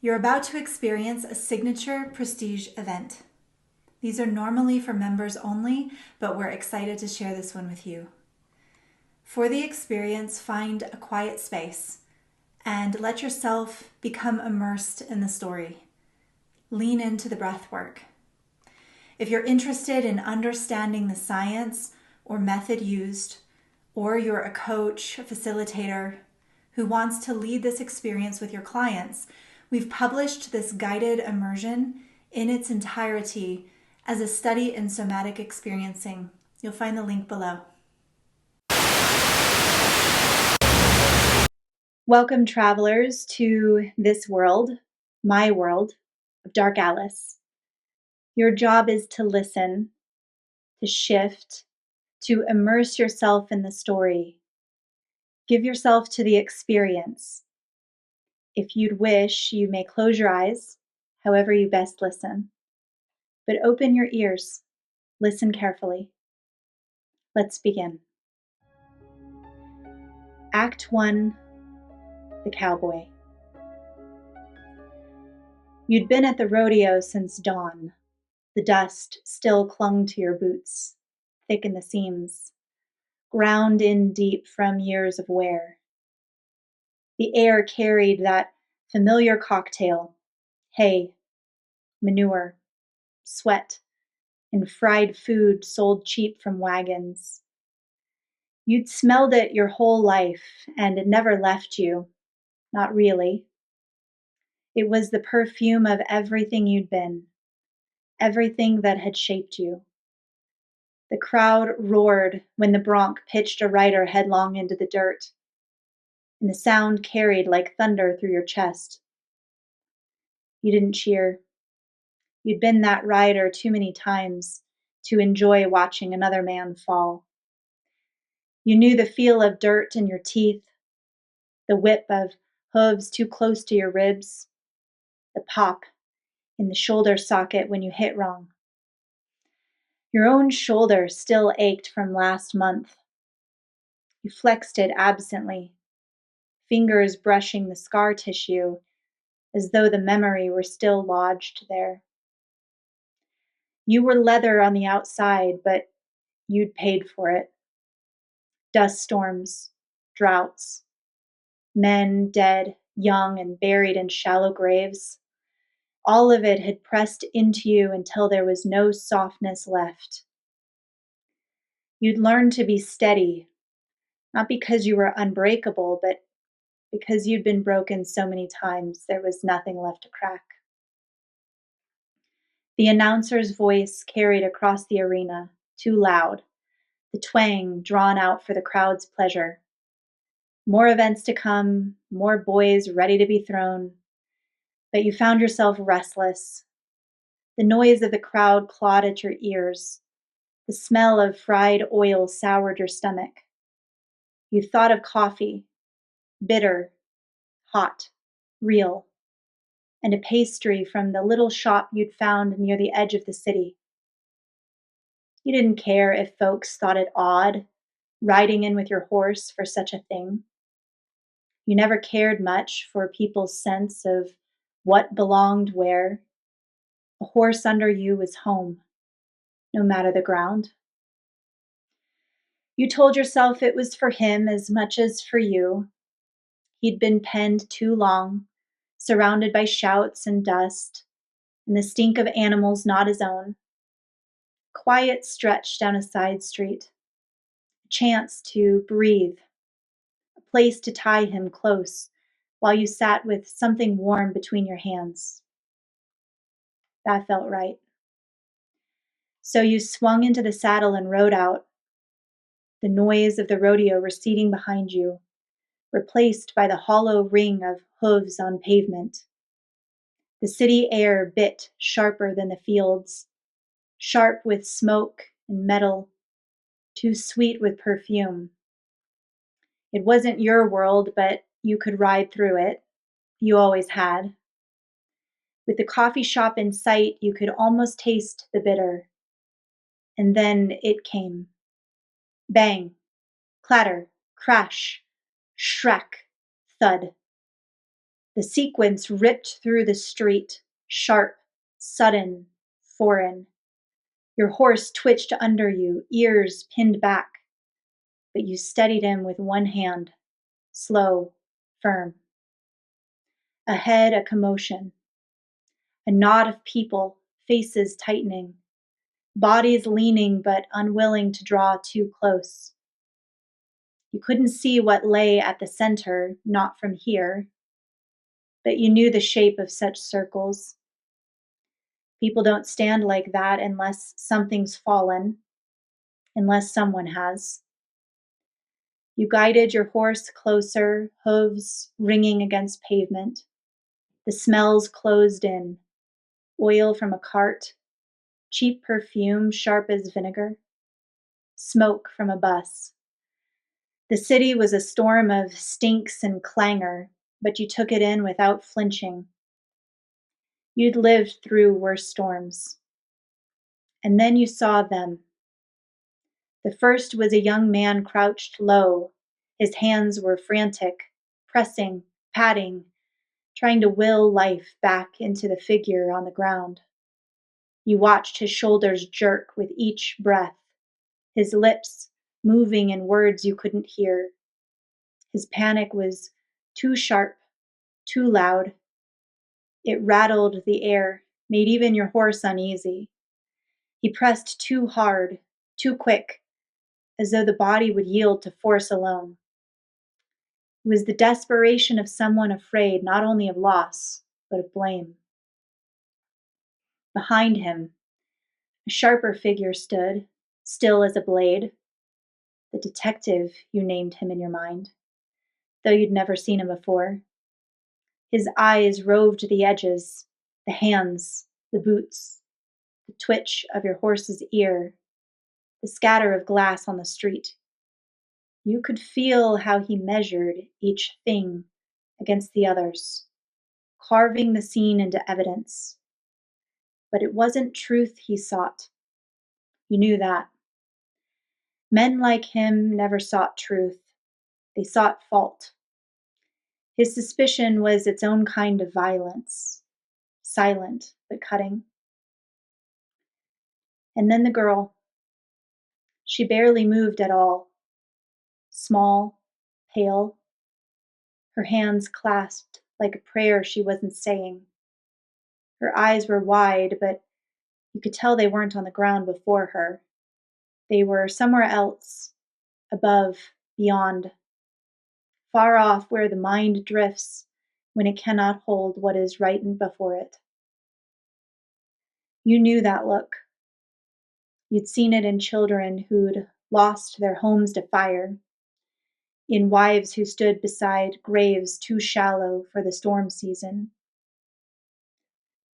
You're about to experience a signature prestige event. These are normally for members only, but we're excited to share this one with you. For the experience, find a quiet space and let yourself become immersed in the story. Lean into the breath work. If you're interested in understanding the science or method used, or you're a coach, a facilitator who wants to lead this experience with your clients, we've published this guided immersion in its entirety as a study in somatic experiencing. You'll find the link below. Welcome, travelers, to this world, my world, of Dark Alice. Your job is to listen, to shift, to immerse yourself in the story. Give yourself to the experience. If you'd wish, you may close your eyes, however you best listen. But open your ears. Listen carefully. Let's begin. Act 1, the cowboy. You'd been at the rodeo since dawn. The dust still clung to your boots, thick in the seams, ground in deep from years of wear. The air carried that familiar cocktail: hay, manure, sweat, and fried food sold cheap from wagons. You'd smelled it your whole life, and it never left you, not really. It was the perfume of everything you'd been, everything that had shaped you. The crowd roared when the bronc pitched a rider headlong into the dirt, and the sound carried like thunder through your chest. You didn't cheer. You'd been that rider too many times to enjoy watching another man fall. You knew the feel of dirt in your teeth, the whip of hooves too close to your ribs, the pop in the shoulder socket when you hit wrong. Your own shoulder still ached from last month. You flexed it absently, fingers brushing the scar tissue as though the memory were still lodged there. You were leather on the outside, but you'd paid for it. Dust storms, droughts, men dead, young, and buried in shallow graves. All of it had pressed into you until there was no softness left. You'd learned to be steady, not because you were unbreakable, but because you'd been broken so many times there was nothing left to crack. The announcer's voice carried across the arena, too loud, the twang drawn out for the crowd's pleasure. More events to come, more boys ready to be thrown, but you found yourself restless. The noise of the crowd clawed at your ears. The smell of fried oil soured your stomach. You thought of coffee, bitter, hot, real, and a pastry from the little shop you'd found near the edge of the city. You didn't care if folks thought it odd, riding in with your horse for such a thing. You never cared much for people's sense of what belonged where. A horse under you was home, no matter the ground. You told yourself it was for him as much as for you. He'd been penned too long, surrounded by shouts and dust, and the stink of animals not his own. Quiet stretch down a side street, a chance to breathe, a place to tie him close while you sat with something warm between your hands. That felt right. So you swung into the saddle and rode out, the noise of the rodeo receding behind you, replaced by the hollow ring of hooves on pavement. The city air bit sharper than the fields, sharp with smoke and metal, too sweet with perfume. It wasn't your world, but you could ride through it. You always had. With the coffee shop in sight, you could almost taste the bitter. And then it came. Bang, clatter, crash, shrack, thud. The sequence ripped through the street, sharp, sudden, foreign. Your horse twitched under you, ears pinned back, but you steadied him with one hand, slow, firm. Ahead, a commotion, a knot of people, faces tightening, bodies leaning but unwilling to draw too close. You couldn't see what lay at the center, not from here, but you knew the shape of such circles. People don't stand like that unless something's fallen, unless someone has. You guided your horse closer, hooves ringing against pavement. The smells closed in, oil from a cart, cheap perfume sharp as vinegar, smoke from a bus. The city was a storm of stinks and clangor, but you took it in without flinching. You'd lived through worse storms. And then you saw them. The first was a young man crouched low. His hands were frantic, pressing, patting, trying to will life back into the figure on the ground. You watched his shoulders jerk with each breath, his lips moving in words you couldn't hear. His panic was too sharp, too loud. It rattled the air, made even your horse uneasy. He pressed too hard, too quick, as though the body would yield to force alone. It was the desperation of someone afraid not only of loss, but of blame. Behind him, a sharper figure stood, still as a blade. The detective, you named him in your mind, though you'd never seen him before. His eyes roved the edges, the hands, the boots, the twitch of your horse's ear, the scatter of glass on the street. You could feel how he measured each thing against the others, carving the scene into evidence. But it wasn't truth he sought. You knew that. Men like him never sought truth. They sought fault. His suspicion was its own kind of violence, silent but cutting. And then the girl. She barely moved at all. Small, pale, her hands clasped like a prayer she wasn't saying. Her eyes were wide, but you could tell they weren't on the ground before her. They were somewhere else, above, beyond, far off where the mind drifts when it cannot hold what is right before it. You knew that look. You'd seen it in children who'd lost their homes to fire, in wives who stood beside graves too shallow for the storm season.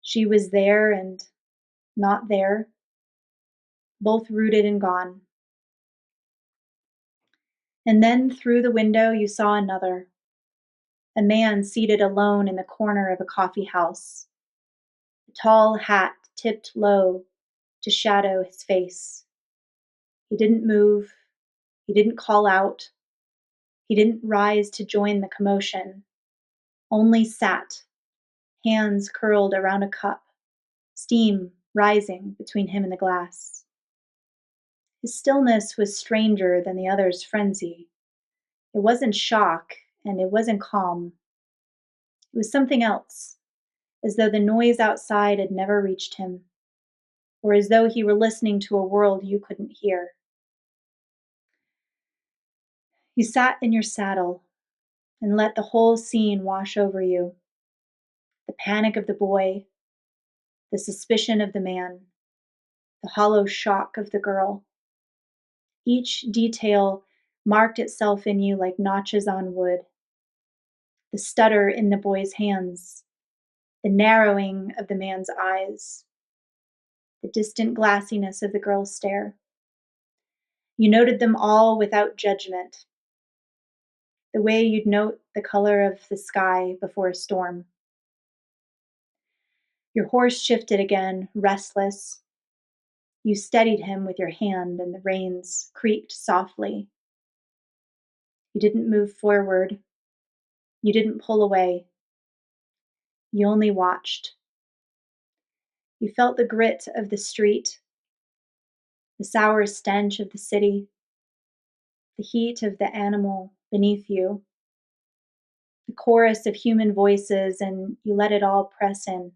She was there and not there, both rooted and gone. And then through the window you saw another, a man seated alone in the corner of a coffee house, a tall hat tipped low to shadow his face. He didn't move, he didn't call out, he didn't rise to join the commotion, only sat, hands curled around a cup, steam rising between him and the glass. His stillness was stranger than the other's frenzy. It wasn't shock, and it wasn't calm. It was something else, as though the noise outside had never reached him, or as though he were listening to a world you couldn't hear. You sat in your saddle and let the whole scene wash over you. The panic of the boy, the suspicion of the man, the hollow shock of the girl. Each detail marked itself in you like notches on wood. The stutter in the boy's hands, the narrowing of the man's eyes, the distant glassiness of the girl's stare. You noted them all without judgment, the way you'd note the color of the sky before a storm. Your horse shifted again, restless. You steadied him with your hand, and the reins creaked softly. You didn't move forward. You didn't pull away. You only watched. You felt the grit of the street, the sour stench of the city, the heat of the animal beneath you, the chorus of human voices, and you let it all press in,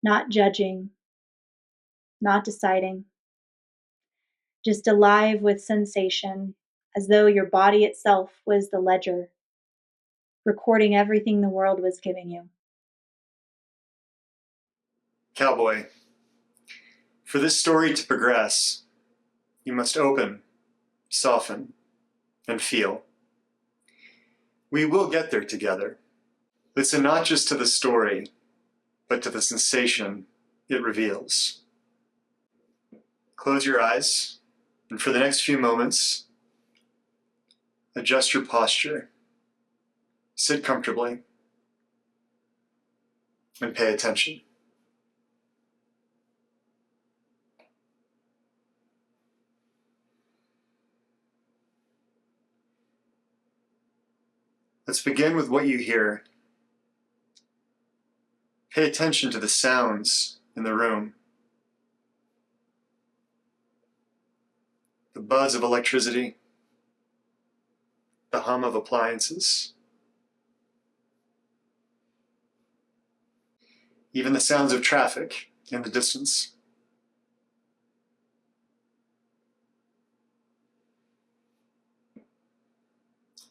not judging, not deciding, just alive with sensation, as though your body itself was the ledger, recording everything the world was giving you. Cowboy, for this story to progress, you must open, soften, and feel. We will get there together. Listen not just to the story, but to the sensation it reveals. Close your eyes, and for the next few moments, adjust your posture. Sit comfortably, and pay attention. Let's begin with what you hear. Pay attention to the sounds in the room. The buzz of electricity, the hum of appliances, even the sounds of traffic in the distance.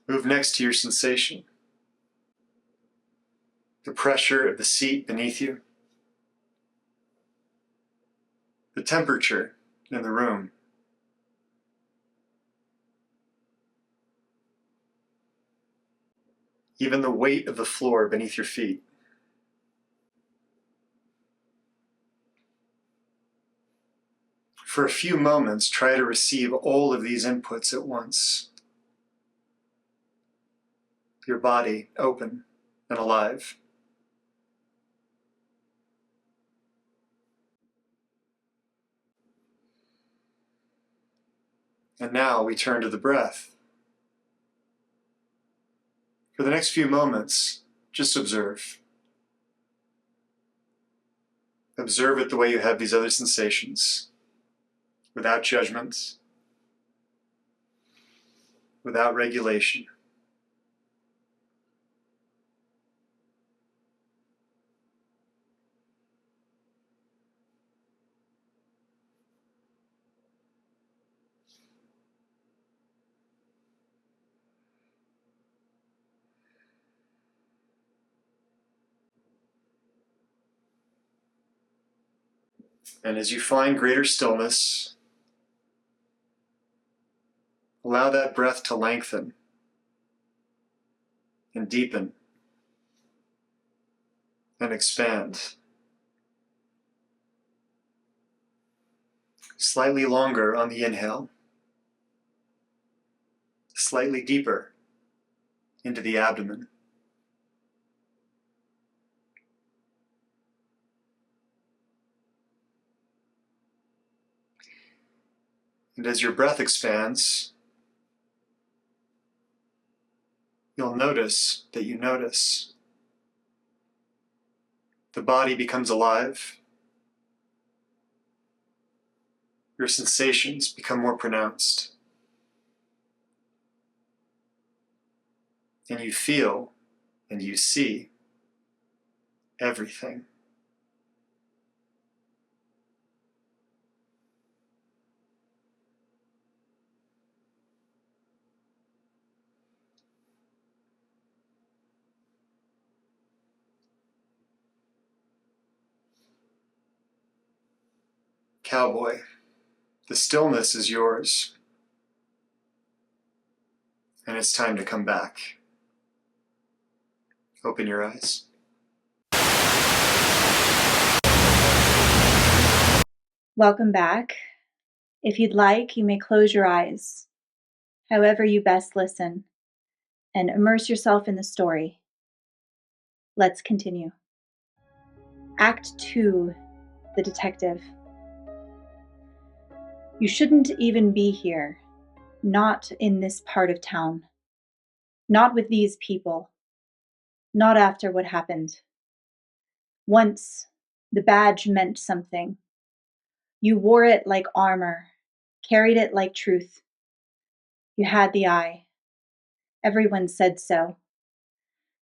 Move next to your sensation. The pressure of the seat beneath you, the temperature in the room, even the weight of the floor beneath your feet. For a few moments, try to receive all of these inputs at once. Your body open and alive. And now we turn to the breath. For the next few moments, just observe. Observe it the way you have these other sensations, without judgment, without regulation. And as you find greater stillness, allow that breath to lengthen and deepen and expand. Slightly longer on the inhale, slightly deeper into the abdomen. And as your breath expands, you'll notice that you notice. The body becomes alive. Your sensations become more pronounced. And you feel and you see everything. Cowboy, the stillness is yours. And it's time to come back. Open your eyes. Welcome back. If you'd like, you may close your eyes, however you best listen, and immerse yourself in the story. Let's continue. Act 2, The Detective. You shouldn't even be here, not in this part of town, not with these people. Not after what happened. Once, the badge meant something. You wore it like armor, carried it like truth. You had the eye. Everyone said so.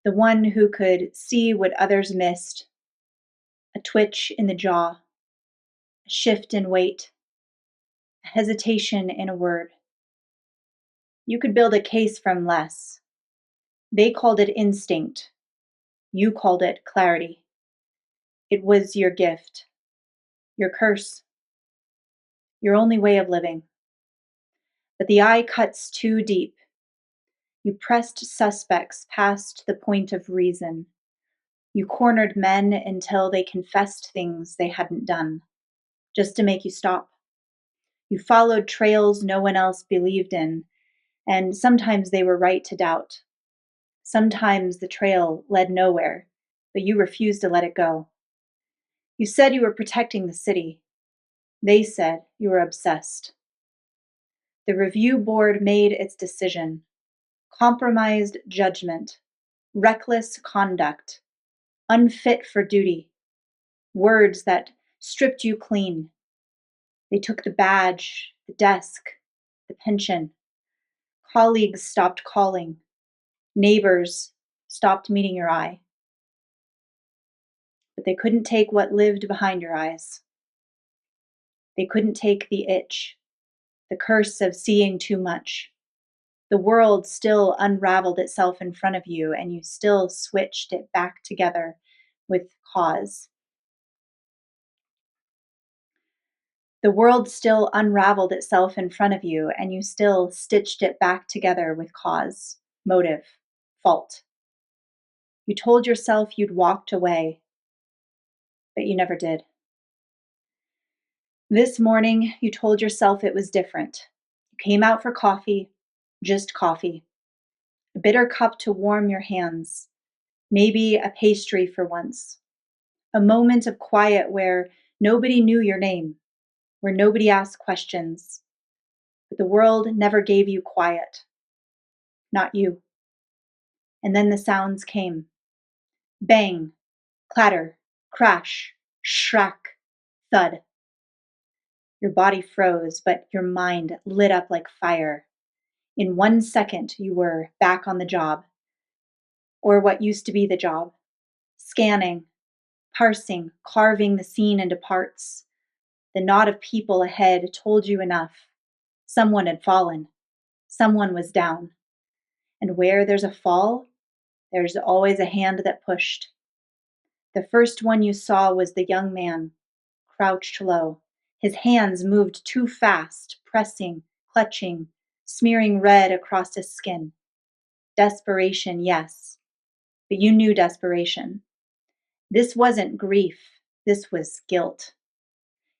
The one who could see what others missed. A twitch in the jaw, a shift in weight, a hesitation in a word. You could build a case from less. They called it instinct. You called it clarity. It was your gift, your curse, your only way of living. But the eye cuts too deep. You pressed suspects past the point of reason. You cornered men until they confessed things they hadn't done, just to make you stop. You followed trails no one else believed in, and sometimes they were right to doubt. Sometimes the trail led nowhere, but you refused to let it go. You said you were protecting the city. They said you were obsessed. The review board made its decision. Compromised judgment, reckless conduct, unfit for duty, words that stripped you clean. They took the badge, the desk, the pension. Colleagues stopped calling. Neighbors stopped meeting your eye. But they couldn't take what lived behind your eyes. They couldn't take the itch, the curse of seeing too much. The world still unraveled itself in front of you, and you still switched it back together with cause. The world still unraveled itself in front of you, and you still stitched it back together with cause, motive, fault. You told yourself you'd walked away, but you never did. This morning, you told yourself it was different. You came out for coffee, just coffee. A bitter cup to warm your hands, maybe a pastry for once. A moment of quiet where nobody knew your name, where nobody asked questions. But the world never gave you quiet. Not you. And then the sounds came. Bang, clatter, crash, shrack, thud. Your body froze, but your mind lit up like fire. In 1 second, you were back on the job, or what used to be the job, scanning, parsing, carving the scene into parts. The knot of people ahead told you enough. Someone had fallen. Someone was down. And where there's a fall, there's always a hand that pushed. The first one you saw was the young man, crouched low. His hands moved too fast, pressing, clutching, smearing red across his skin. Desperation, yes, but you knew desperation. This wasn't grief, this was guilt.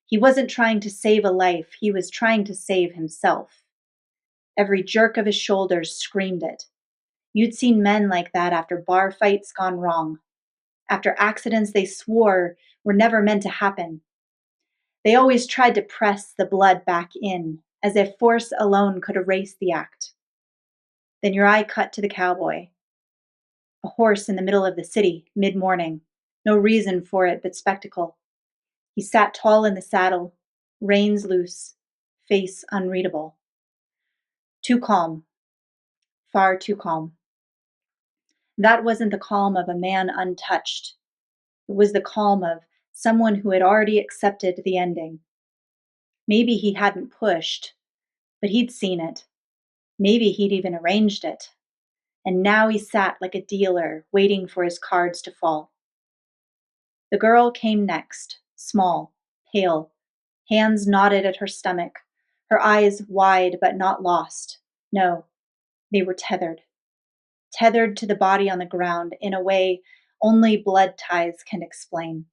He wasn't trying to save a life, he was trying to save himself. Every jerk of his shoulders screamed it. You'd seen men like that after bar fights gone wrong, after accidents they swore were never meant to happen. They always tried to press the blood back in, as if force alone could erase the act. Then your eye cut to the cowboy. A horse in the middle of the city, mid-morning. No reason for it but spectacle. He sat tall in the saddle, reins loose, face unreadable. Too calm. Far too calm. That wasn't the calm of a man untouched. It was the calm of someone who had already accepted the ending. Maybe he hadn't pushed, but he'd seen it. Maybe he'd even arranged it. And now he sat like a dealer, waiting for his cards to fall. The girl came next, small, pale, hands knotted at her stomach, her eyes wide but not lost. No, they were tethered. Tethered to the body on the ground in a way only blood ties can explain.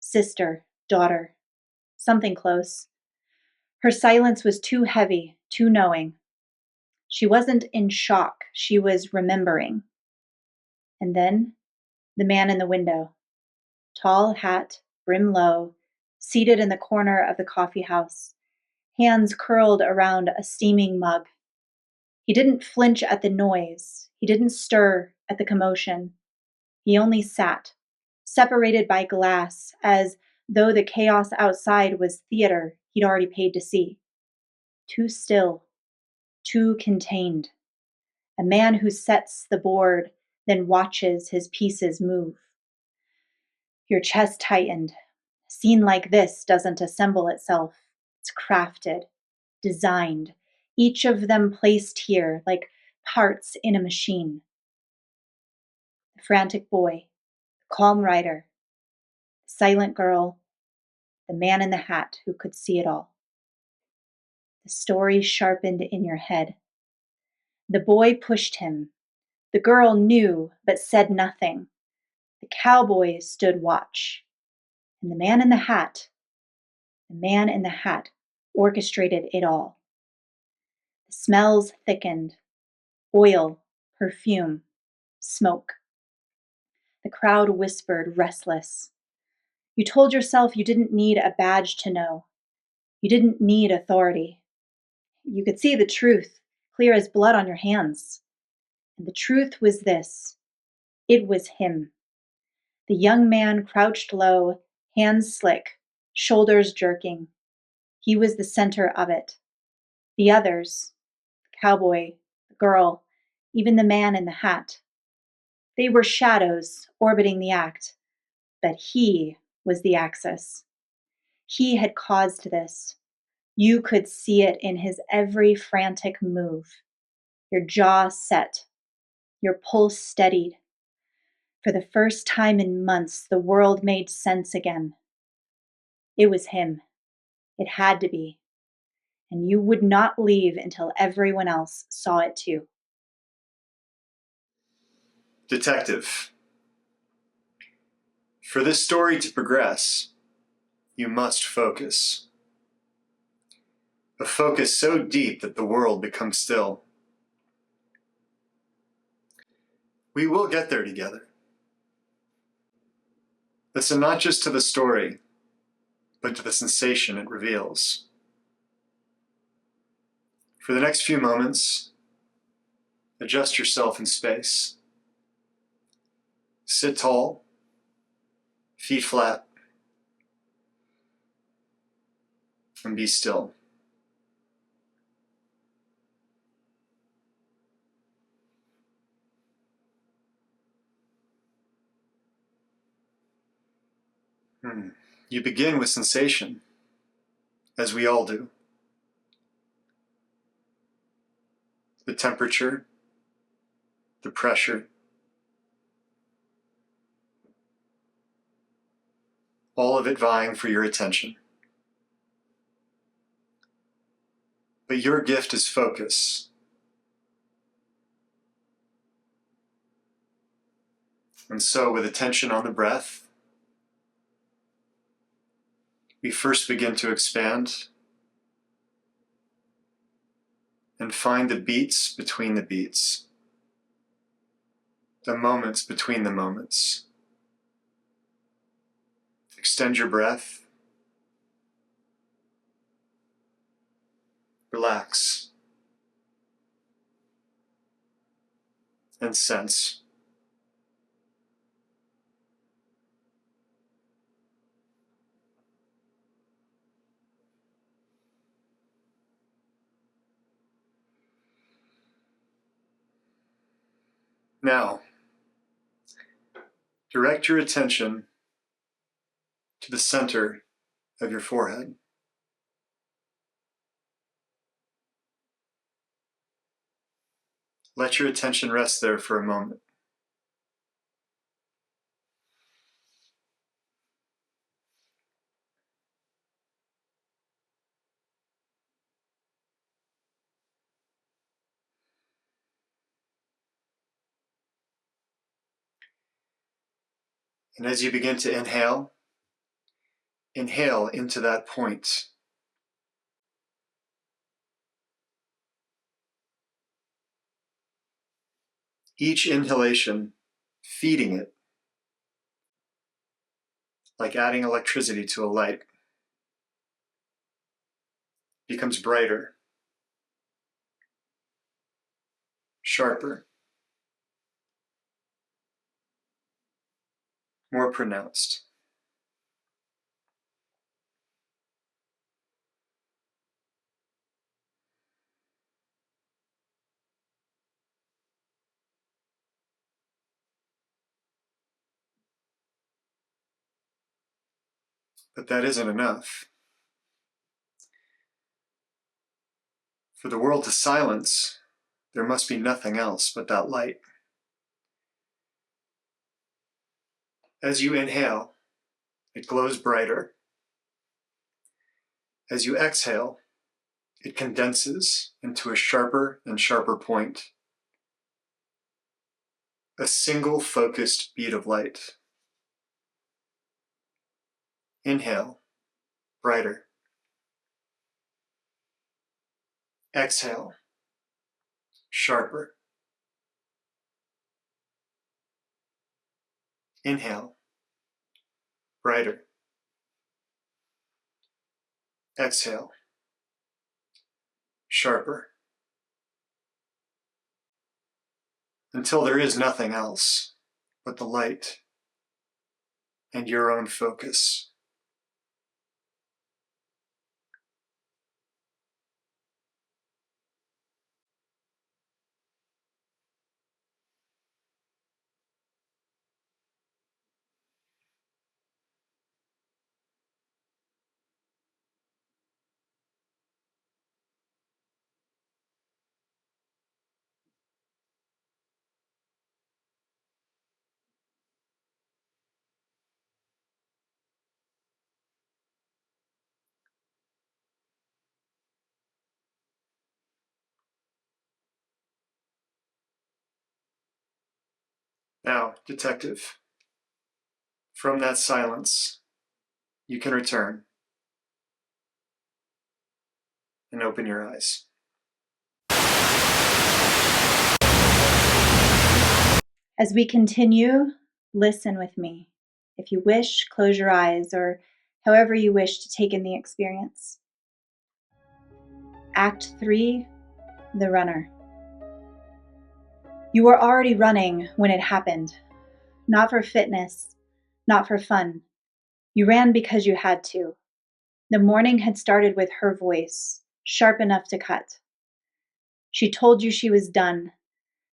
Sister, daughter, something close. Her silence was too heavy, too knowing. She wasn't in shock, she was remembering. And then, the man in the window. Tall hat, brim low, seated in the corner of the coffee house, hands curled around a steaming mug. He didn't flinch at the noise. He didn't stir. at the commotion. He only sat, separated by glass, as though the chaos outside was theater he'd already paid to see. Too still, too contained. A man who sets the board, then watches his pieces move. Your chest tightened. A scene like this doesn't assemble itself. It's crafted, designed, each of them placed here like parts in a machine. The frantic boy, the calm writer, the silent girl, the man in the hat who could see it all. The story sharpened in your head. The boy pushed him. The girl knew but said nothing. The cowboy stood watch. And the man in the hat orchestrated it all. The smells thickened. Oil, perfume, smoke. The crowd whispered, restless. You told yourself you didn't need a badge to know. You didn't need authority. You could see the truth, clear as blood on your hands. And the truth was this. It was him. The young man crouched low, hands slick, shoulders jerking. He was the center of it. The others, the cowboy, the girl, even the man in the hat, they were shadows orbiting the act, but he was the axis. He had caused this. You could see it in his every frantic move. Your jaw set, your pulse steadied. For the first time in months, the world made sense again. It was him. It had to be. And you would not leave until everyone else saw it too. Detective. For this story to progress, you must focus. A focus so deep that the world becomes still. We will get there together. Listen not just to the story, but to the sensation it reveals. For the next few moments, adjust yourself in space. Sit tall, feet flat, and be still. You begin with sensation, as we all do. The temperature, the pressure, all of it vying for your attention. But your gift is focus. And so, with attention on the breath, we first begin to expand and find the beats between the beats, the moments between the moments. Extend your breath. Relax. And sense. Now, direct your attention to the center of your forehead. Let your attention rest there for a moment. And as you begin to inhale into that point. Each inhalation, feeding it, like adding electricity to a light, becomes brighter, sharper, more pronounced. But that isn't enough. For the world to silence, there must be nothing else but that light. As you inhale, it glows brighter. As you exhale, it condenses into a sharper and sharper point. A single focused bead of light. Inhale, brighter. Exhale, sharper. Inhale, brighter. Exhale, sharper. Until there is nothing else but the light and your own focus. Now, detective, from that silence, you can return and open your eyes. As we continue, listen with me. If you wish, close your eyes, or however you wish to take in the experience. Act 3, the runner. You were already running when it happened. Not for fitness, not for fun. You ran because you had to. The morning had started with her voice, sharp enough to cut. She told you she was done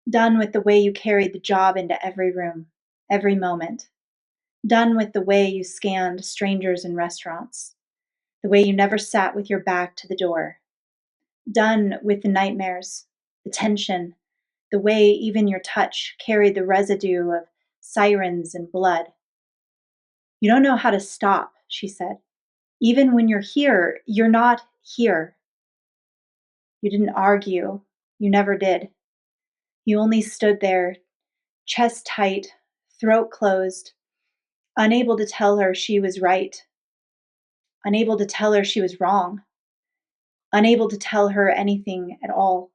with the way you carried the job into every room, every moment. Done with the way you scanned strangers in restaurants, the way you never sat with your back to the door. Done with the nightmares, the tension, the way even your touch carried the residue of sirens and blood. You don't know how to stop, she said. Even when you're here, you're not here. You didn't argue. You never did. You only stood there, chest tight, throat closed, unable to tell her she was right, unable to tell her she was wrong, unable to tell her anything at all.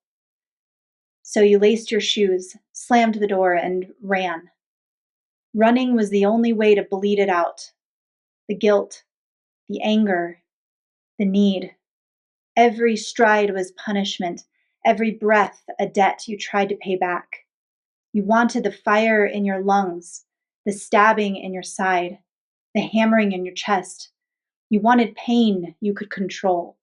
So you laced your shoes, slammed the door, and ran. Running was the only way to bleed it out. The guilt, the anger, the need. Every stride was punishment, every breath a debt you tried to pay back. You wanted the fire in your lungs, the stabbing in your side, the hammering in your chest. You wanted pain you could control.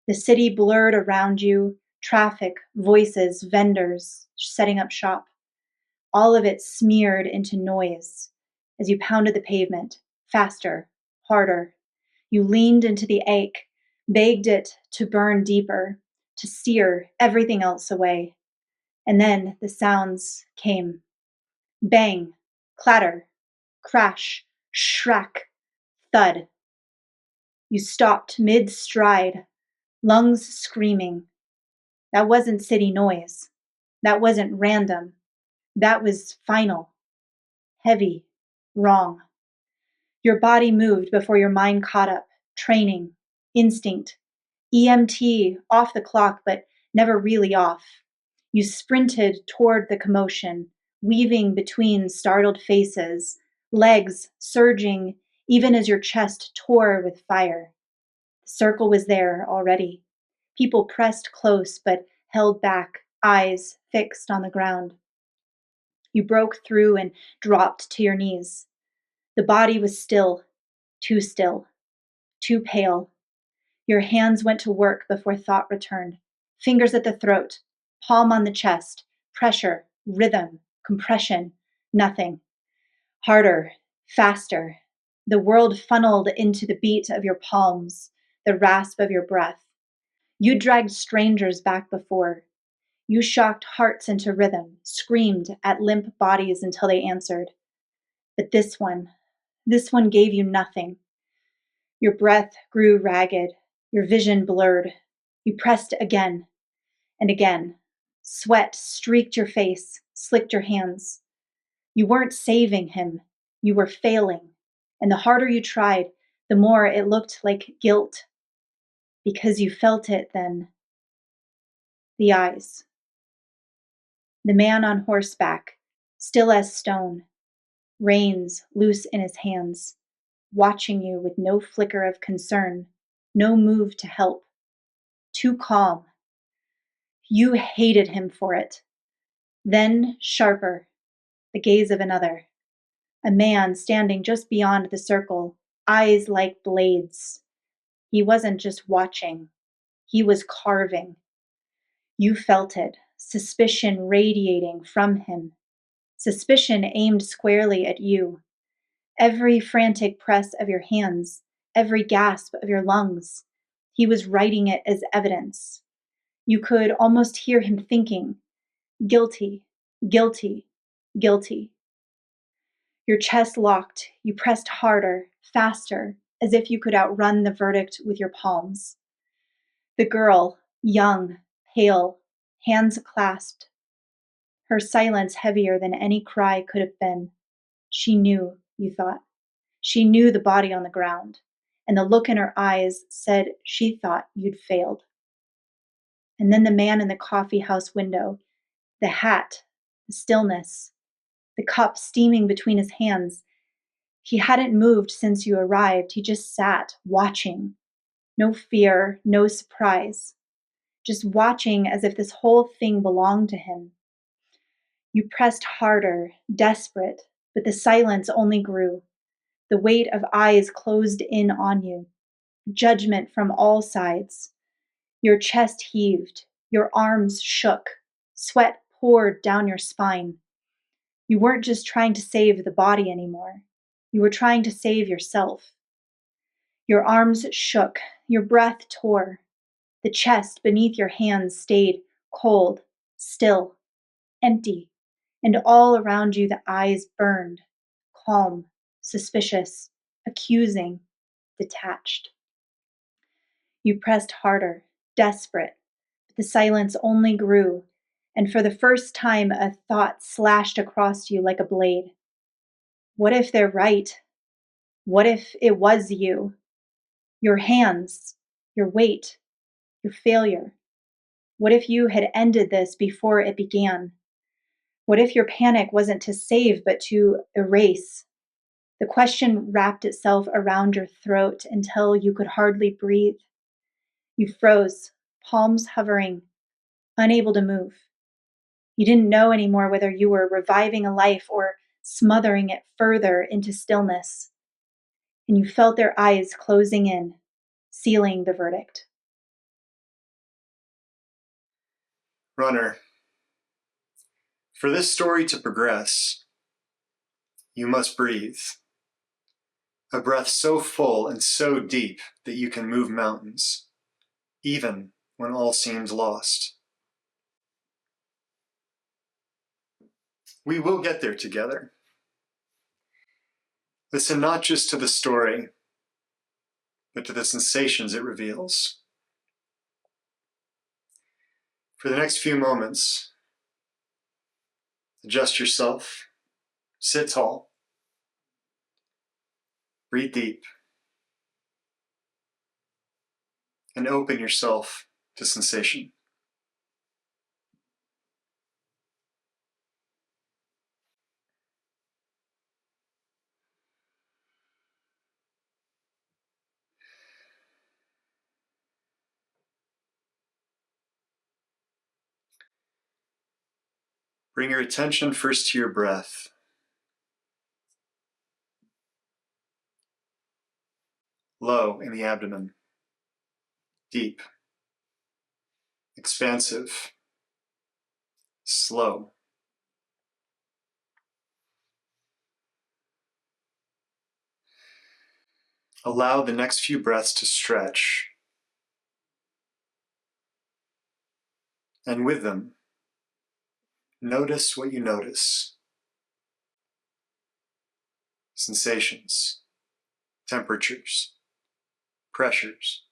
The city blurred around you, traffic, voices, vendors, setting up shop. All of it smeared into noise as you pounded the pavement, faster, harder. You leaned into the ache, begged it to burn deeper, to steer everything else away. And then the sounds came. Bang, clatter, crash, shrack, thud. You stopped mid-stride, lungs screaming. That wasn't city noise. That wasn't random. That was final, heavy, wrong. Your body moved before your mind caught up. Training, instinct, EMT off the clock, but never really off. You sprinted toward the commotion, weaving between startled faces, legs surging even as your chest tore with fire. The circle was there already. People pressed close but held back, eyes fixed on the ground. You broke through and dropped to your knees. The body was still, too pale. Your hands went to work before thought returned. Fingers at the throat, palm on the chest, pressure, rhythm, compression, nothing. Harder, faster. The world funneled into the beat of your palms, the rasp of your breath. You dragged strangers back before. You shocked hearts into rhythm, screamed at limp bodies until they answered. But this one gave you nothing. Your breath grew ragged, your vision blurred. You pressed again and again. Sweat streaked your face, slicked your hands. You weren't saving him, you were failing. And the harder you tried, the more it looked like guilt. Because you felt it then. The eyes. The man on horseback, still as stone, reins loose in his hands, watching you with no flicker of concern, no move to help. Too calm. You hated him for it. Then, sharper, the gaze of another. A man standing just beyond the circle, eyes like blades. He wasn't just watching, he was carving. You felt it, suspicion radiating from him. Suspicion aimed squarely at you. Every frantic press of your hands, every gasp of your lungs, he was writing it as evidence. You could almost hear him thinking, guilty, guilty, guilty. Your chest locked, you pressed harder, faster, as if you could outrun the verdict with your palms. The girl, young, pale, hands clasped, her silence heavier than any cry could have been. She knew, you thought. She knew the body on the ground, and the look in her eyes said she thought you'd failed. And then the man in the coffee house window, the hat, the stillness, the cup steaming between his hands. He hadn't moved since you arrived. He just sat, watching. No fear, no surprise. Just watching as if this whole thing belonged to him. You pressed harder, desperate, but the silence only grew. The weight of eyes closed in on you. Judgment from all sides. Your chest heaved. Your arms shook. Sweat poured down your spine. You weren't just trying to save the body anymore. You were trying to save yourself. Your arms shook. Your breath tore. The chest beneath your hands stayed cold, still, empty, and all around you the eyes burned, calm, suspicious, accusing, detached. You pressed harder, desperate, but the silence only grew, and for the first time a thought slashed across you like a blade. What if they're right? What if it was you? Your hands, your weight, your failure. What if you had ended this before it began? What if your panic wasn't to save but to erase? The question wrapped itself around your throat until you could hardly breathe. You froze, palms hovering, unable to move. You didn't know anymore whether you were reviving a life or smothering it further into stillness. And you felt their eyes closing in, sealing the verdict. Runner, for this story to progress, you must breathe. A breath so full and so deep that you can move mountains, even when all seems lost. We will get there together. Listen not just to the story, but to the sensations it reveals. For the next few moments, adjust yourself, sit tall, breathe deep, and open yourself to sensation. Bring your attention first to your breath. low in the abdomen, deep, expansive, slow. Allow the next few breaths to stretch, and with them, notice what you notice. Sensations, temperatures, pressures,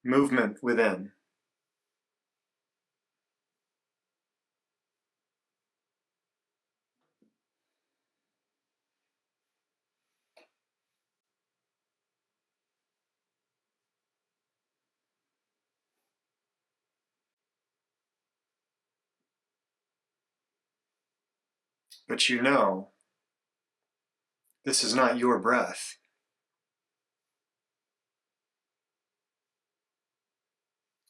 movement within. But you know, this is not your breath.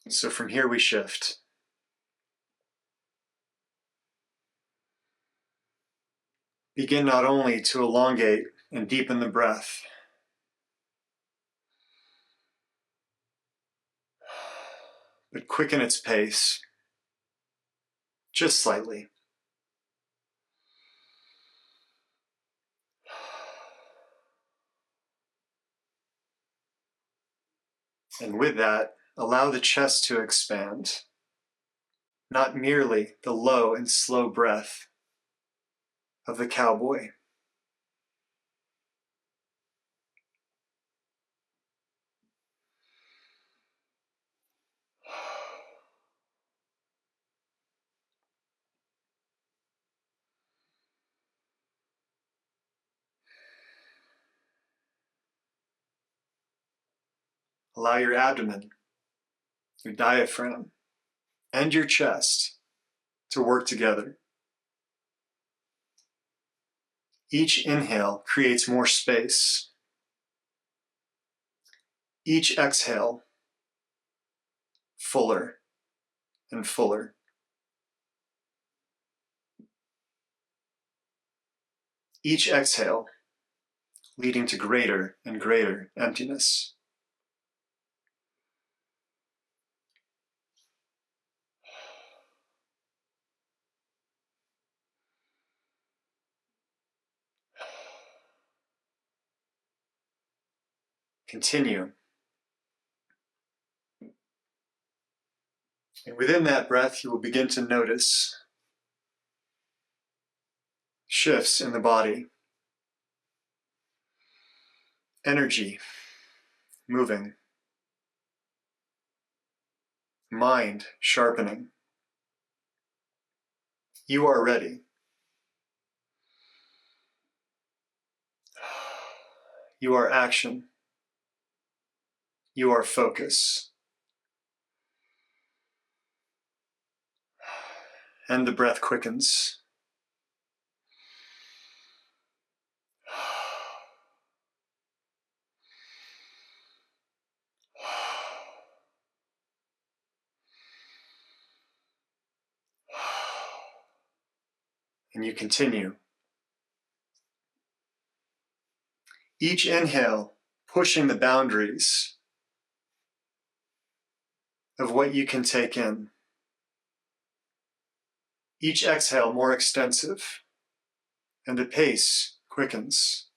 So from here we shift. Begin not only to elongate and deepen the breath, but quicken its pace, just slightly. And with that, allow the chest to expand, not merely the low and slow breath of the cowboy. Allow your abdomen, your diaphragm, and your chest to work together. Each inhale creates more space. Each exhale, fuller and fuller. Each exhale leading to greater and greater emptiness. Continue. And within that breath, you will begin to notice shifts in the body, energy moving, mind sharpening. You are ready. You are action. You are focus. And the breath quickens. And you continue. Each inhale pushing the boundaries of what you can take in. Each exhale more extensive, and the pace quickens.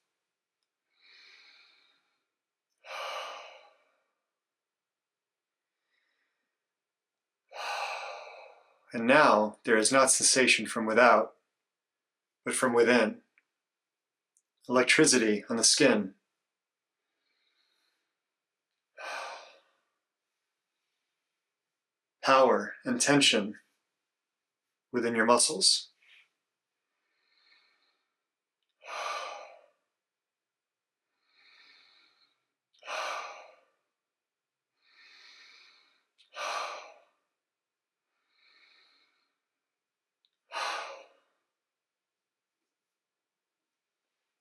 And now there is not sensation from without, but from within. Electricity on the skin. Power and tension within your muscles.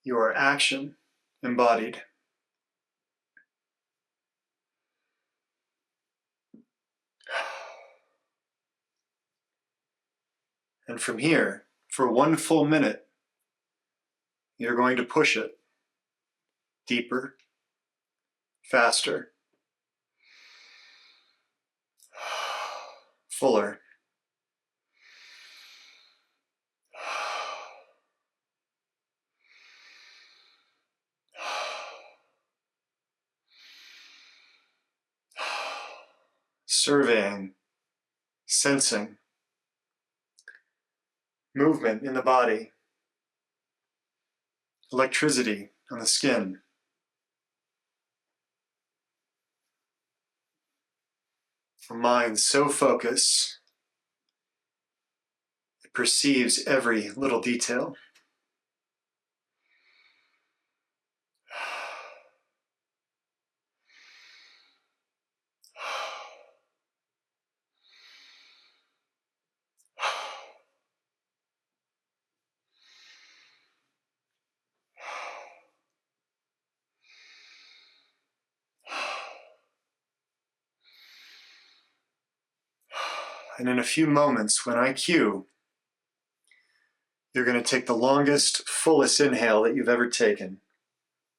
Your action embodied. And from here, for 1 full minute, you're going to push it deeper faster, fuller. Surveying, sensing, movement in the body, electricity on the skin. A mind so focused, it perceives every little detail. And in a few moments, when I cue, you're going to take the longest, fullest inhale that you've ever taken,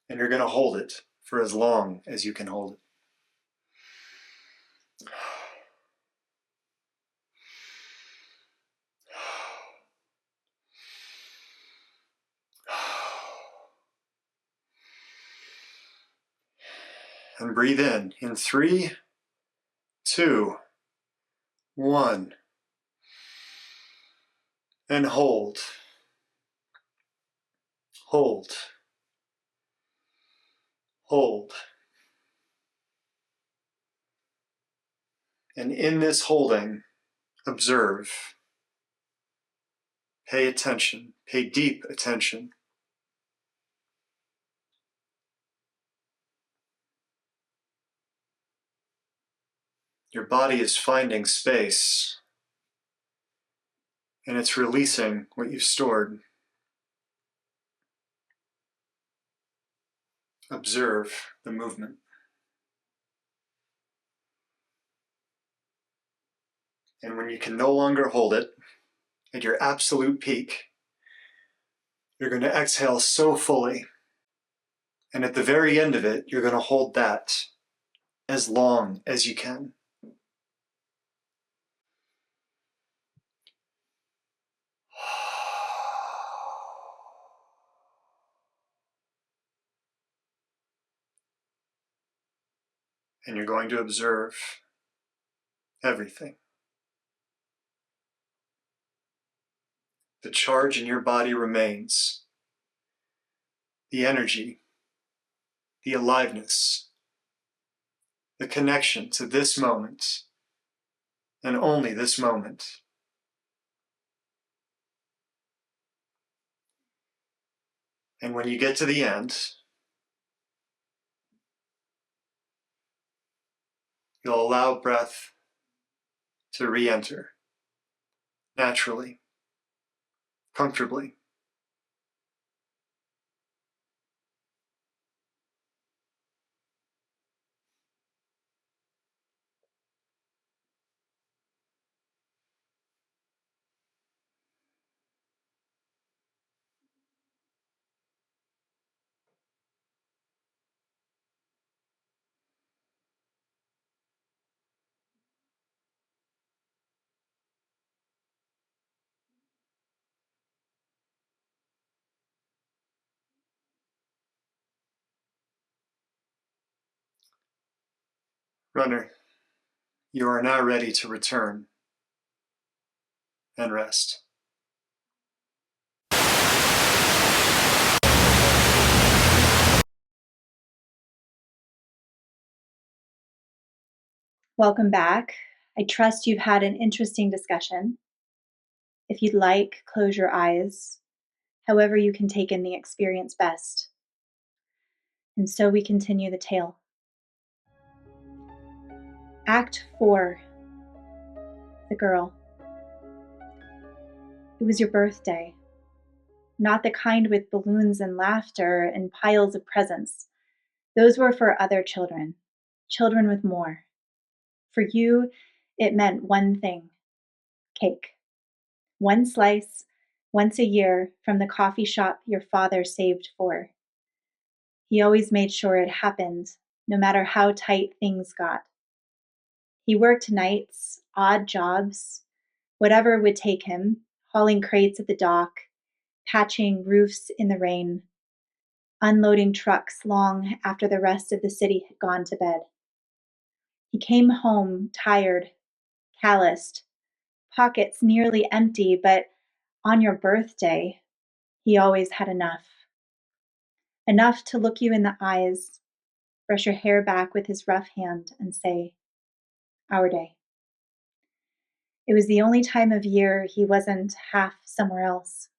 and you're going to hold it for as long as you can hold it. And breathe in 3, 2, 1, and hold, hold, hold. And in this holding, observe, pay attention, pay deep attention. Your body is finding space, and it's releasing what you've stored. Observe the movement. And when you can no longer hold it, at your absolute peak, you're going to exhale so fully. And at the very end of it, you're going to hold that as long as you can. And you're going to observe everything. The charge in your body remains. The energy, the aliveness, the connection to this moment, and only this moment. And when you get to the end, you'll allow breath to re-enter naturally, comfortably. Runner, you are now ready to return and rest. Welcome back. I trust you've had an interesting discussion. If you'd like, close your eyes, however you can take in the experience best. And so we continue the tale. Act 4, the girl. It was your birthday. Not the kind with balloons and laughter and piles of presents. Those were for other children, children with more. For you, it meant one thing: cake. One slice, once a year, from the coffee shop your father saved for. He always made sure it happened no matter how tight things got. He worked nights, odd jobs, whatever would take him, hauling crates at the dock, patching roofs in the rain, unloading trucks long after the rest of the city had gone to bed. He came home tired, calloused, pockets nearly empty, but on your birthday, he always had enough. Enough to look you in the eyes, brush your hair back with his rough hand, and say, "Our day." It was the only time of year he wasn't half somewhere else.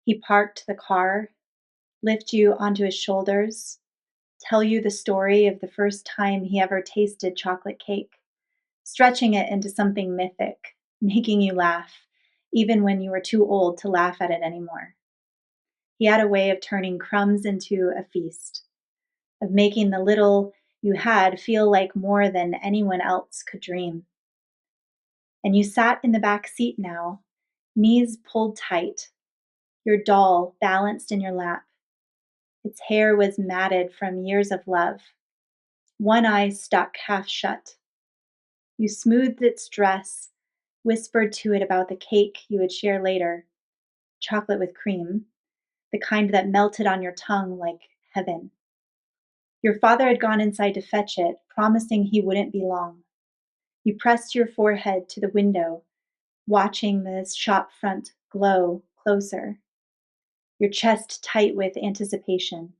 He parked the car, lift you onto his shoulders, tell you the story of the first time he ever tasted chocolate cake, stretching it into something mythic, making you laugh, even when you were too old to laugh at it anymore. He had a way of turning crumbs into a feast, of making the little you had feel like more than anyone else could dream. And you sat in the back seat now, knees pulled tight, your doll balanced in your lap. Its hair was matted from years of love, one eye stuck half shut. You smoothed its dress, whispered to it about the cake you would share later, chocolate with cream, the kind that melted on your tongue like heaven. Your father had gone inside to fetch it, promising he wouldn't be long. You pressed your forehead to the window, watching the shop front glow closer, your chest tight with anticipation.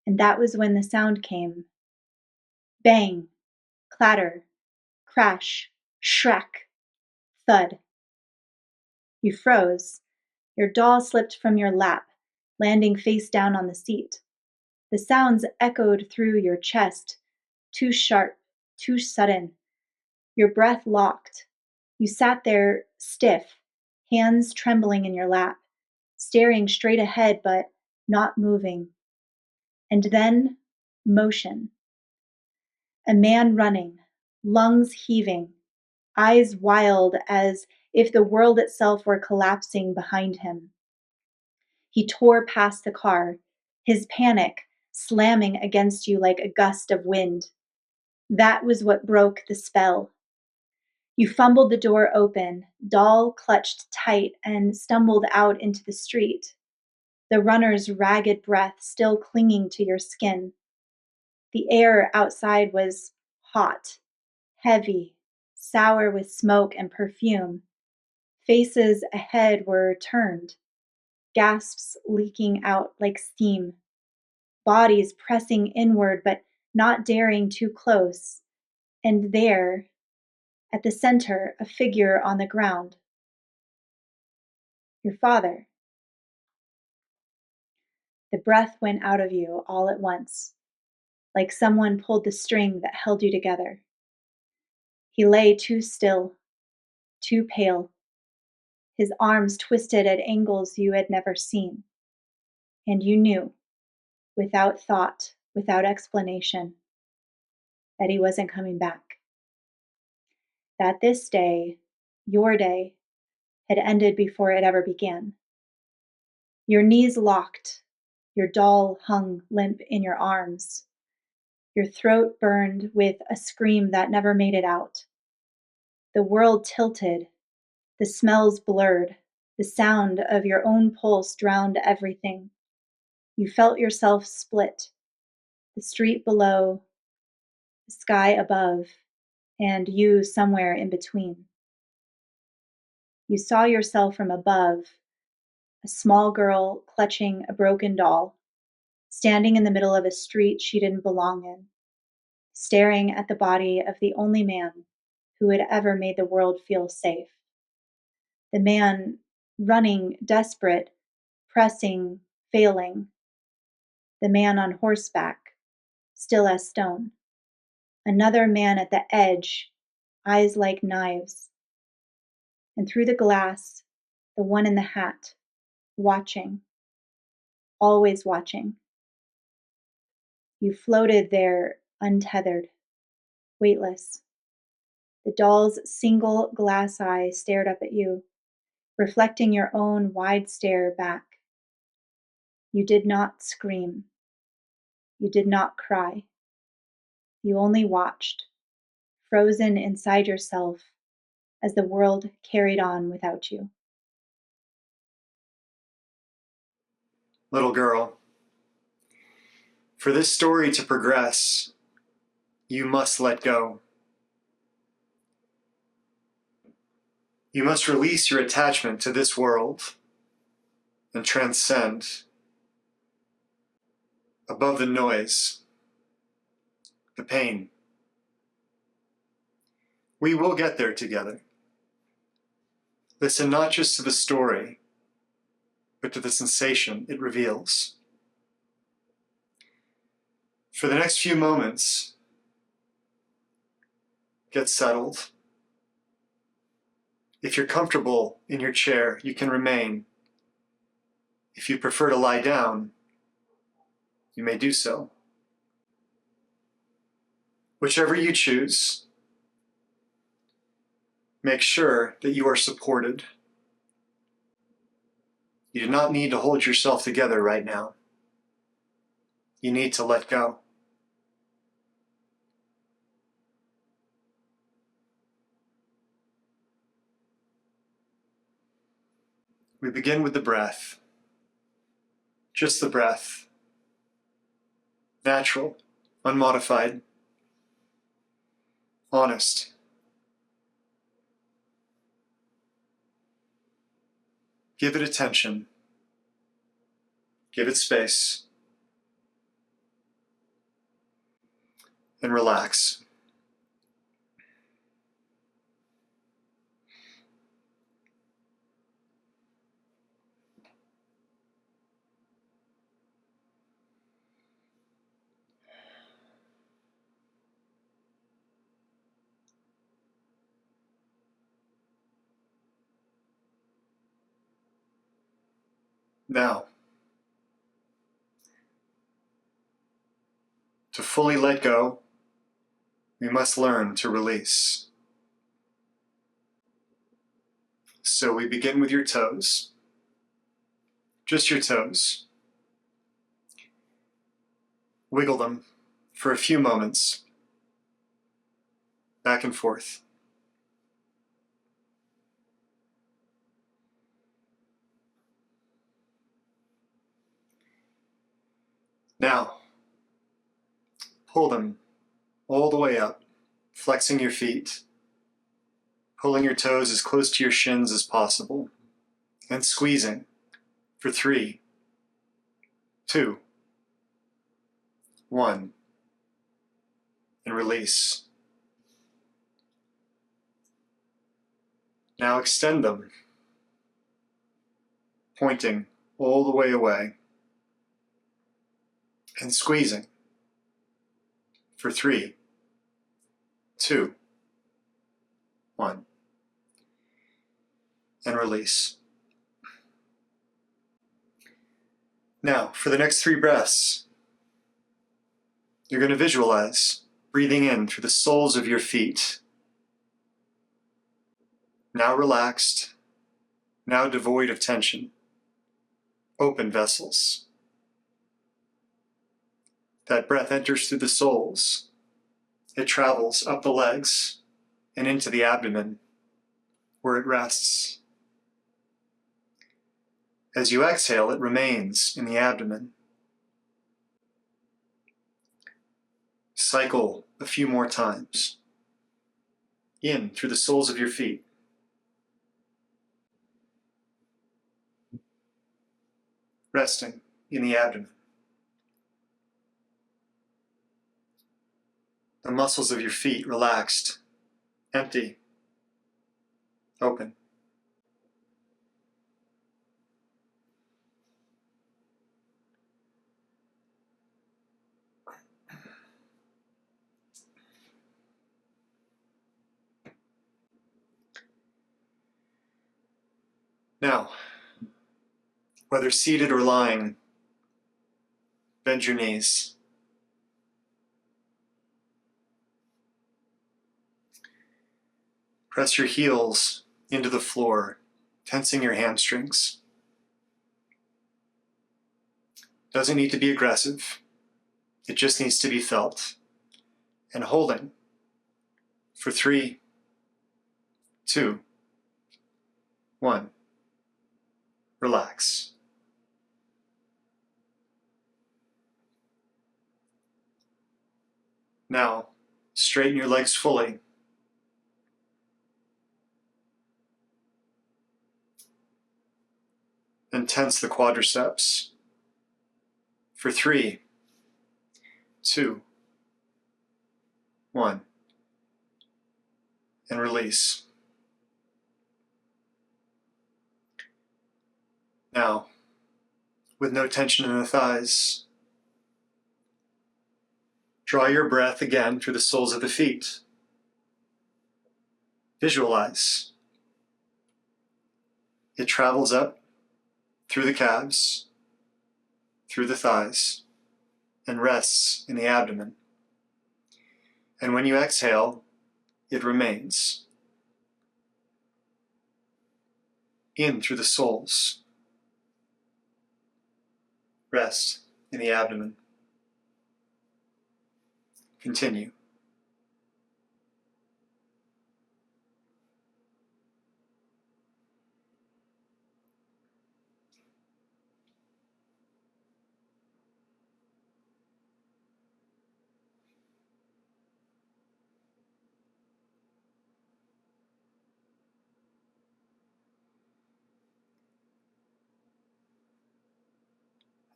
And that was when the sound came. Bang, clatter, crash, shrack, thud. You froze. Your doll slipped from your lap, landing face down on the seat. The sounds echoed through your chest, too sharp, too sudden. Your breath locked. You sat there stiff, hands trembling in your lap, staring straight ahead but not moving. And then, motion. A man running, lungs heaving, eyes wild as if the world itself were collapsing behind him. He tore past the car, his panic slamming against you like a gust of wind. That was what broke the spell. You fumbled the door open, doll clutched tight, and stumbled out into the street, the runner's ragged breath still clinging to your skin. The air outside was hot, heavy, sour with smoke and perfume. Faces ahead were turned, gasps leaking out like steam, bodies pressing inward but not daring too close. And there, at the center, a figure on the ground. Your father. The breath went out of you all at once, like someone pulled the string that held you together. He lay too still, too pale, his arms twisted at angles you had never seen. And you knew, without thought, without explanation, that he wasn't coming back. That this day, your day, had ended before it ever began. Your knees locked, your doll hung limp in your arms. Your throat burned with a scream that never made it out. The world tilted, the smells blurred, the sound of your own pulse drowned everything. You felt yourself split, the street below, the sky above, and you somewhere in between. You saw yourself from above, a small girl clutching a broken doll, standing in the middle of a street she didn't belong in, staring at the body of the only man who had ever made the world feel safe. The man running, desperate, pressing, failing. The man on horseback, still as stone. Another man at the edge, eyes like knives. And through the glass, the one in the hat, watching, always watching. You floated there untethered, weightless. The doll's single glass eye stared up at you, reflecting your own wide stare back. You did not scream. You did not cry. You only watched, frozen inside yourself as the world carried on without you. Little girl, for this story to progress, you must let go. You must release your attachment to this world and transcend above the noise, the pain. We will get there together. Listen not just to the story, but to the sensation it reveals. For the next few moments, get settled. If you're comfortable in your chair, you can remain. If you prefer to lie down, you may do so. Whichever you choose, make sure that you are supported. You do not need to hold yourself together right now. You need to let go. We begin with the breath. Just the breath. Natural, unmodified, honest. Give it attention. Give it space. And relax. Now, to fully let go, we must learn to release. So we begin with your toes. Just your toes. Wiggle them for a few moments, back and forth. Now, pull them all the way up, flexing your feet, pulling your toes as close to your shins as possible, and squeezing for 3, 2, 1, and release. Now extend them, pointing all the way away, and squeezing for 3, 2, 1, and release. Now, for the next 3 breaths, you're going to visualize breathing in through the soles of your feet. Now relaxed, now devoid of tension. Open vessels. That breath enters through the soles. It travels up the legs and into the abdomen, where it rests. As you exhale, it remains in the abdomen. Cycle a few more times. In through the soles of your feet. Resting in the abdomen. The muscles of your feet relaxed, empty, open. Now, whether seated or lying, bend your knees. Press your heels into the floor, tensing your hamstrings. Doesn't need to be aggressive, It just needs to be felt. And holding for 3, 2, 1. Relax. Now, straighten your legs fully. And tense the quadriceps for 3, 2, 1. And release. Now, with no tension in the thighs, draw your breath again through the soles of the feet. Visualize. It travels up through the calves, through the thighs, and rests in the abdomen. And when you exhale, it remains. In through the soles. Rest in the abdomen. Continue.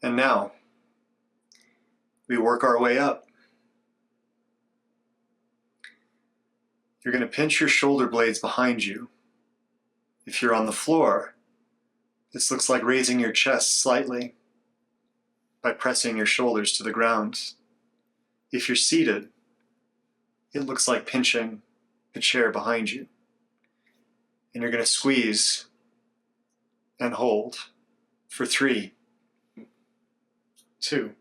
And now, we work our way up. You're going to pinch your shoulder blades behind you. If you're on the floor, this looks like raising your chest slightly by pressing your shoulders to the ground. If you're seated, it looks like pinching the chair behind you. And you're going to squeeze and hold for 3, 2,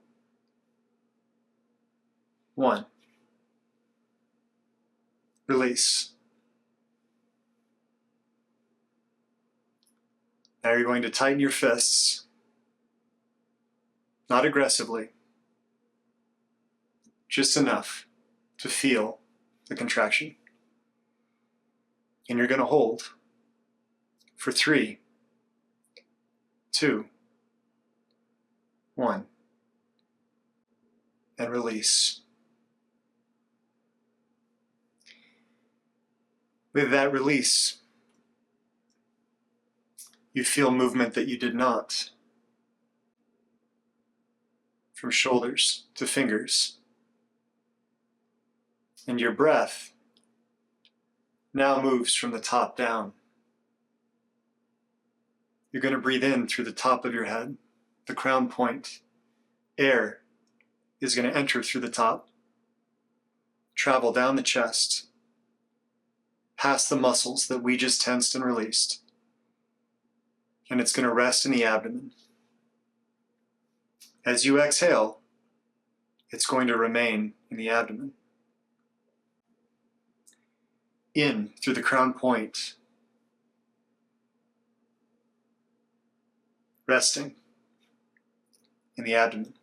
1. Release. Now you're going to tighten your fists, not aggressively, just enough to feel the contraction. And you're going to hold for 3, 2, 1. And release. With that release, you feel movement that you did not. From shoulders to fingers. And your breath now moves from the top down. You're going to breathe in through the top of your head, the crown point. Air is going to enter through the top, travel down the chest, past the muscles that we just tensed and released, and it's going to rest in the abdomen. As you exhale, it's going to remain in the abdomen. In through the crown point, resting in the abdomen.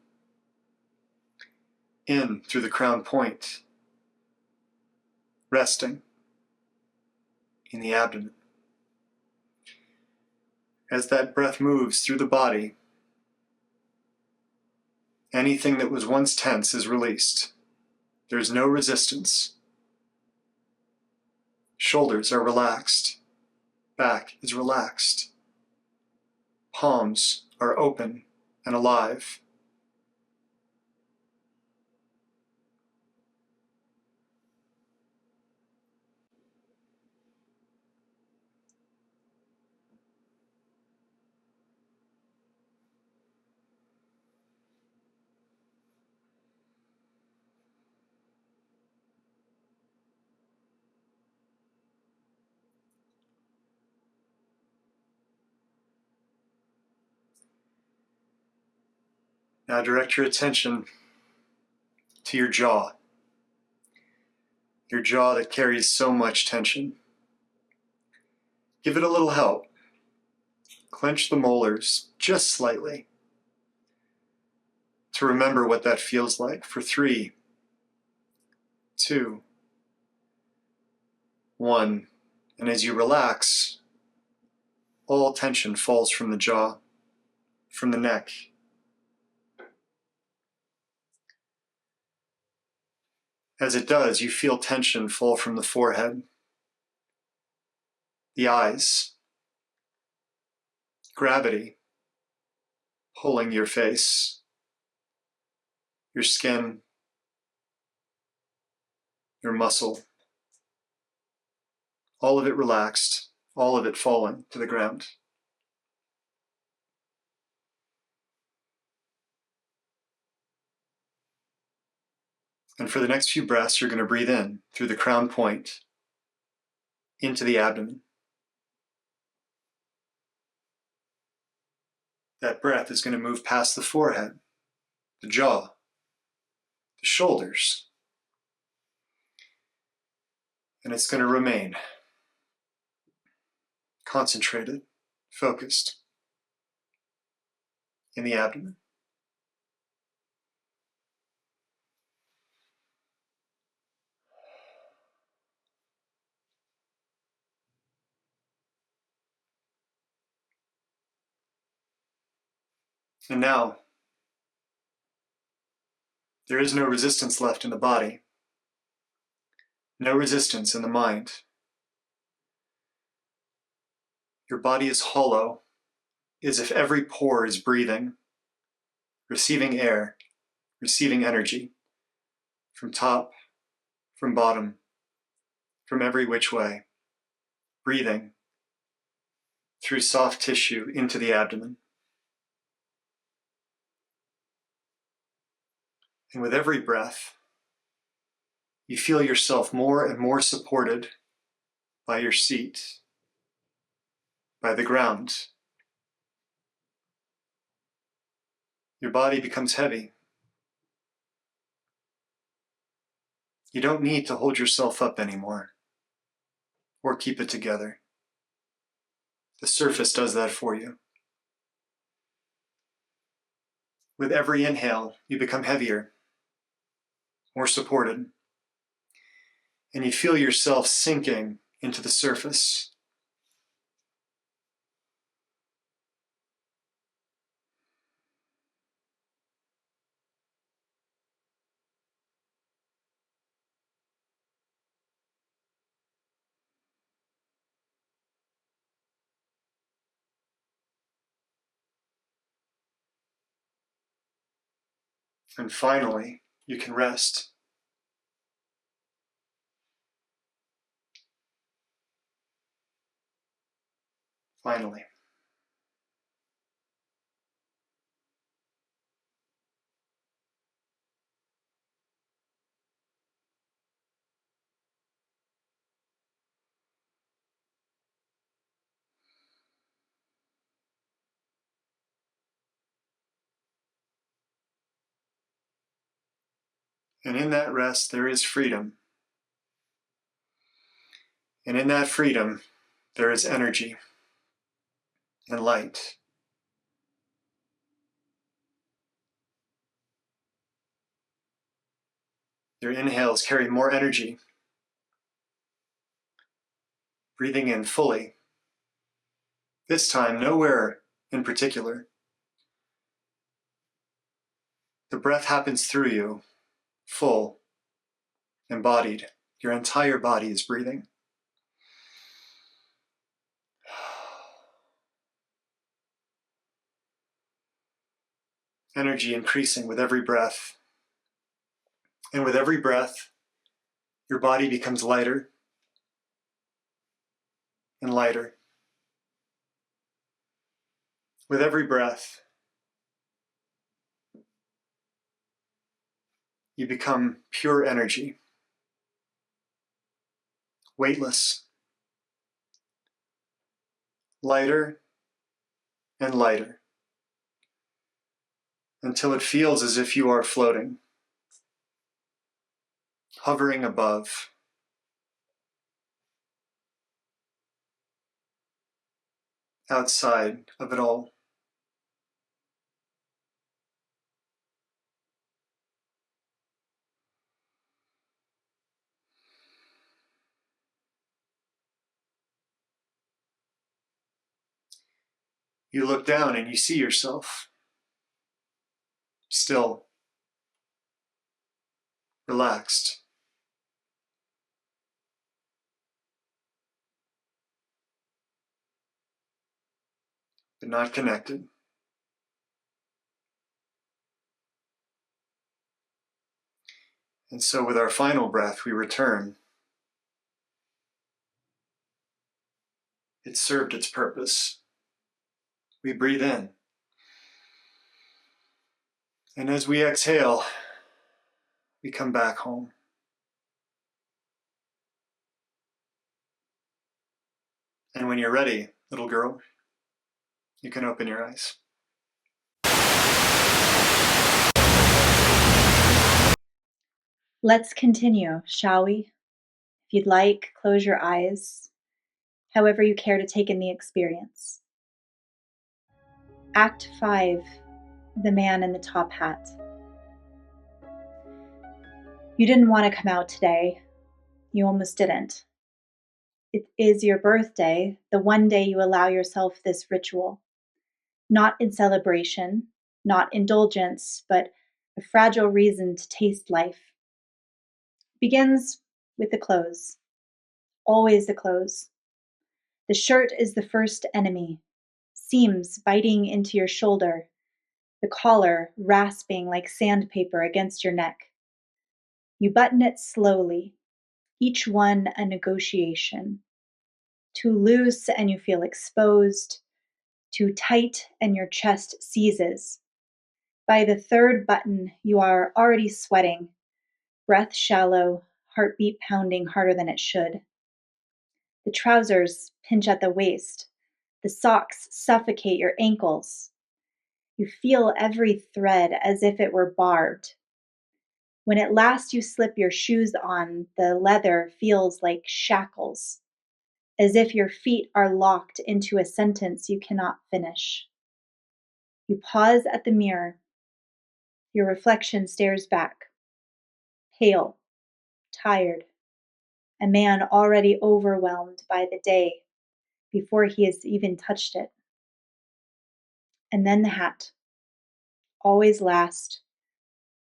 In through the crown point, resting in the abdomen. As that breath moves through the body, anything that was once tense is released. There's no resistance. Shoulders are relaxed. Back is relaxed. Palms are open and alive. Now direct your attention to your jaw that carries so much tension. Give it a little help. Clench the molars just slightly. to remember what that feels like for 3, 2, 1. And as you relax, all tension falls from the jaw, from the neck. As it does, you feel tension fall from the forehead, the eyes, gravity pulling your face, your skin, your muscle. All of it relaxed, all of it falling to the ground. And for the next few breaths, you're going to breathe in through the crown point into the abdomen. That breath is going to move past the forehead, the jaw, the shoulders, and it's going to remain concentrated, focused in the abdomen. And now, there is no resistance left in the body, no resistance in the mind. Your body is hollow, as if every pore is breathing, receiving air, receiving energy from top, from bottom, from every which way, breathing through soft tissue into the abdomen. And with every breath, you feel yourself more and more supported by your seat, by the ground. Your body becomes heavy. You don't need to hold yourself up anymore or keep it together. The surface does that for you. With every inhale, you become heavier, more supported, and you feel yourself sinking into the surface. And finally, you can rest. Finally. And in that rest, there is freedom. And in that freedom, there is energy and light. Your inhales carry more energy. Breathing in fully. This time, nowhere in particular. The breath happens through you, full, embodied. Your entire body is breathing. Energy increasing with every breath. And with every breath, your body becomes lighter and lighter. With every breath, you become pure energy, weightless, lighter and lighter, until it feels as if you are floating, hovering above, outside of it all. You look down and you see yourself. Still. Relaxed. But not connected. And so with our final breath, we return. It served its purpose. We breathe in. And as we exhale, we come back home. And when you're ready, little girl, you can open your eyes. Let's continue, shall we? If you'd like, close your eyes, however you care to take in the experience. Act 5, the man in the top hat. You didn't want to come out today. You almost didn't. It is your birthday, the one day you allow yourself this ritual. Not in celebration, not indulgence, but a fragile reason to taste life. It begins with the clothes. Always the clothes. The shirt is the first enemy. Seams biting into your shoulder. The collar rasping like sandpaper against your neck. You button it slowly, each one a negotiation. Too loose and you feel exposed. Too tight and your chest seizes. By the third button, you are already sweating, breath shallow, heartbeat pounding harder than it should. The trousers pinch at the waist. The socks suffocate your ankles. You feel every thread as if it were barbed. When at last you slip your shoes on, the leather feels like shackles, as if your feet are locked into a sentence you cannot finish. You pause at the mirror. Your reflection stares back, pale, tired, a man already overwhelmed by the day before he has even touched it. And then the hat. Always last,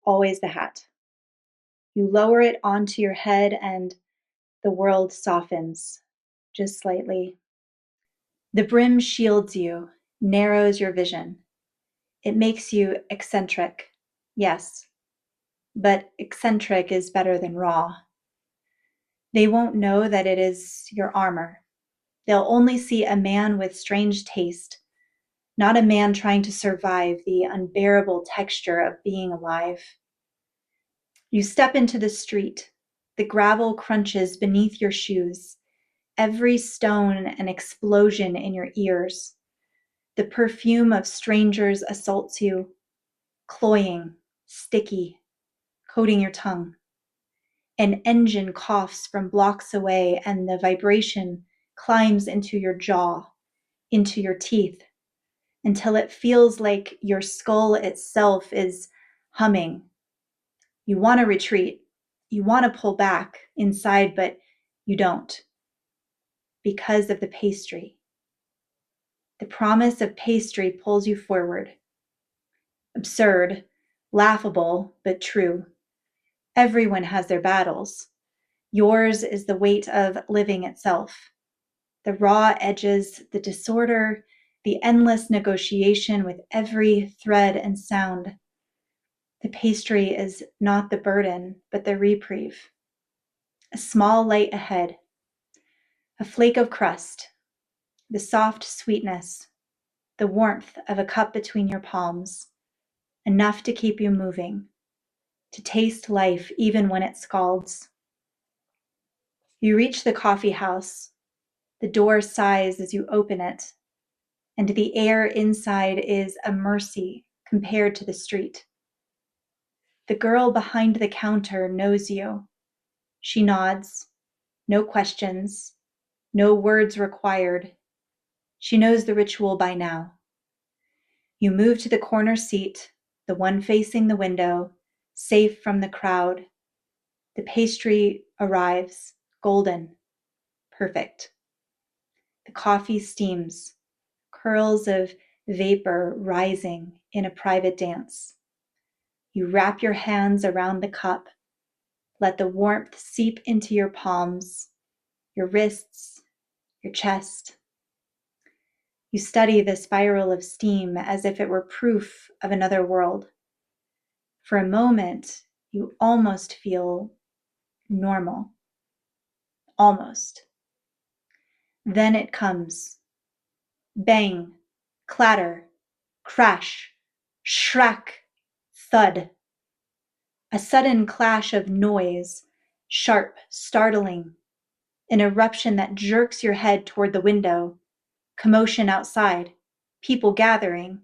always the hat. You lower it onto your head and the world softens, just slightly. The brim shields you, narrows your vision. It makes you eccentric, yes, but eccentric is better than raw. They won't know that it is your armor. They'll only see a man with strange taste, not a man trying to survive the unbearable texture of being alive. You step into the street. The gravel crunches beneath your shoes, every stone an explosion in your ears. The perfume of strangers assaults you, cloying, sticky, coating your tongue. An engine coughs from blocks away, and the vibration climbs into your jaw, into your teeth, until it feels like your skull itself is humming. You want to retreat. You want to pull back inside, but you don't, because of the pastry. The promise of pastry pulls you forward. Absurd, laughable, but true. Everyone has their battles. Yours is the weight of living itself. The raw edges, the disorder, the endless negotiation with every thread and sound. The pastry is not the burden, but the reprieve. A small light ahead. A flake of crust. The soft sweetness. The warmth of a cup between your palms. Enough to keep you moving. To taste life even when it scalds. You reach the coffee house. The door sighs as you open it, and the air inside is a mercy compared to the street. The girl behind the counter knows you. She nods, no questions, no words required. She knows the ritual by now. You move to the corner seat, the one facing the window, safe from the crowd. The pastry arrives, golden, perfect. The coffee steams, curls of vapor rising in a private dance. You wrap your hands around the cup, let the warmth seep into your palms, your wrists, your chest. You study the spiral of steam as if it were proof of another world. For a moment, you almost feel normal. Almost. Then it comes. Bang, clatter, crash, shrack, thud. A sudden clash of noise, sharp, startling. An eruption that jerks your head toward the window. Commotion outside. People gathering.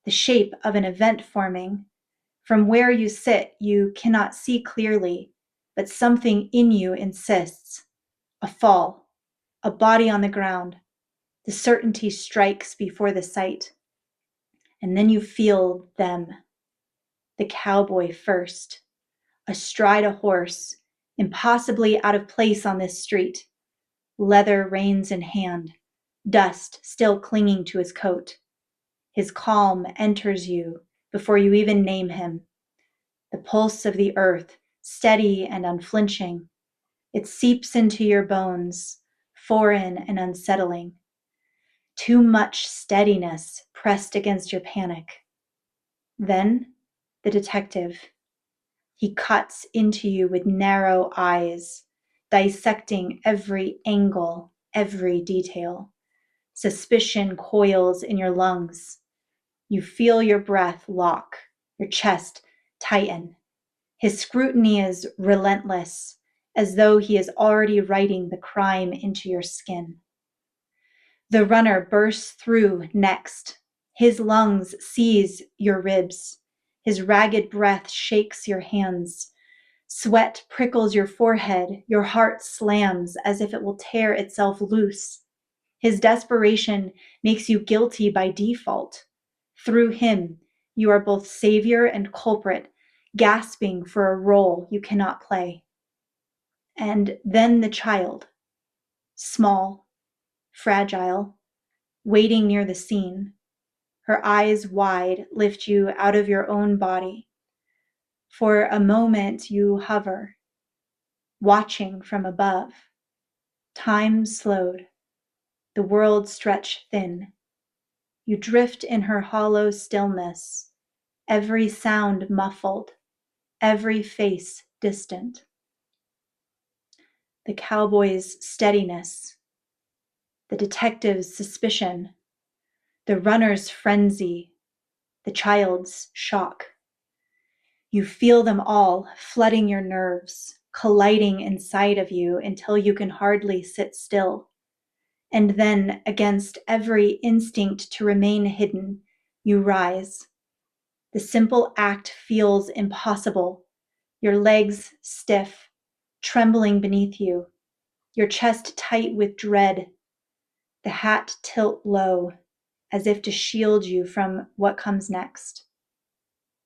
The shape of an event forming. From where you sit, you cannot see clearly, but something in you insists. A fall. A body on the ground. The certainty strikes before the sight. And then you feel them. The cowboy first. Astride a horse, impossibly out of place on this street. Leather reins in hand, dust still clinging to his coat. His calm enters you before you even name him. The pulse of the earth, steady and unflinching. It seeps into your bones, foreign and unsettling. Too much steadiness pressed against your panic. Then, the detective. He cuts into you with narrow eyes, dissecting every angle, every detail. Suspicion coils in your lungs. You feel your breath lock, your chest tighten. His scrutiny is relentless, as though he is already writing the crime into your skin. The runner bursts through next. His lungs seize your ribs. His ragged breath shakes your hands. Sweat prickles your forehead. Your heart slams as if it will tear itself loose. His desperation makes you guilty by default. Through him, you are both savior and culprit, gasping for a role you cannot play. And then the child, small, fragile, waiting near the scene, her eyes wide, lift you out of your own body. For a moment you hover, watching from above. Time slowed, the world stretched thin. You drift in her hollow stillness, every sound muffled, every face distant. The cowboy's steadiness, the detective's suspicion, the runner's frenzy, the child's shock. You feel them all flooding your nerves, colliding inside of you until you can hardly sit still. And then, against every instinct to remain hidden, you rise. The simple act feels impossible. Your legs stiff, trembling beneath you, your chest tight with dread. The hat tilt low, as if to shield you from what comes next.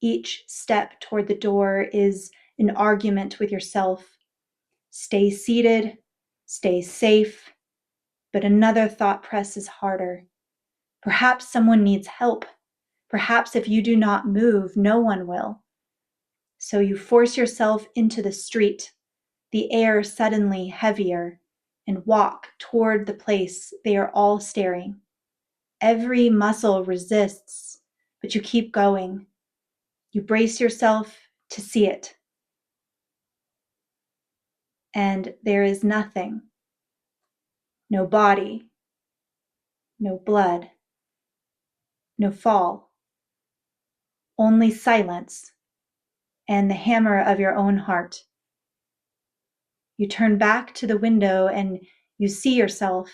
Each step toward the door is an argument with yourself. Stay seated, stay safe, but another thought presses harder. Perhaps someone needs help. Perhaps if you do not move, no one will. So you force yourself into the street, the air suddenly heavier, and walk toward the place they are all staring. Every muscle resists, but you keep going. You brace yourself to see it. And there is nothing. No body. No blood. No fall. Only silence and the hammer of your own heart. You turn back to the window and you see yourself,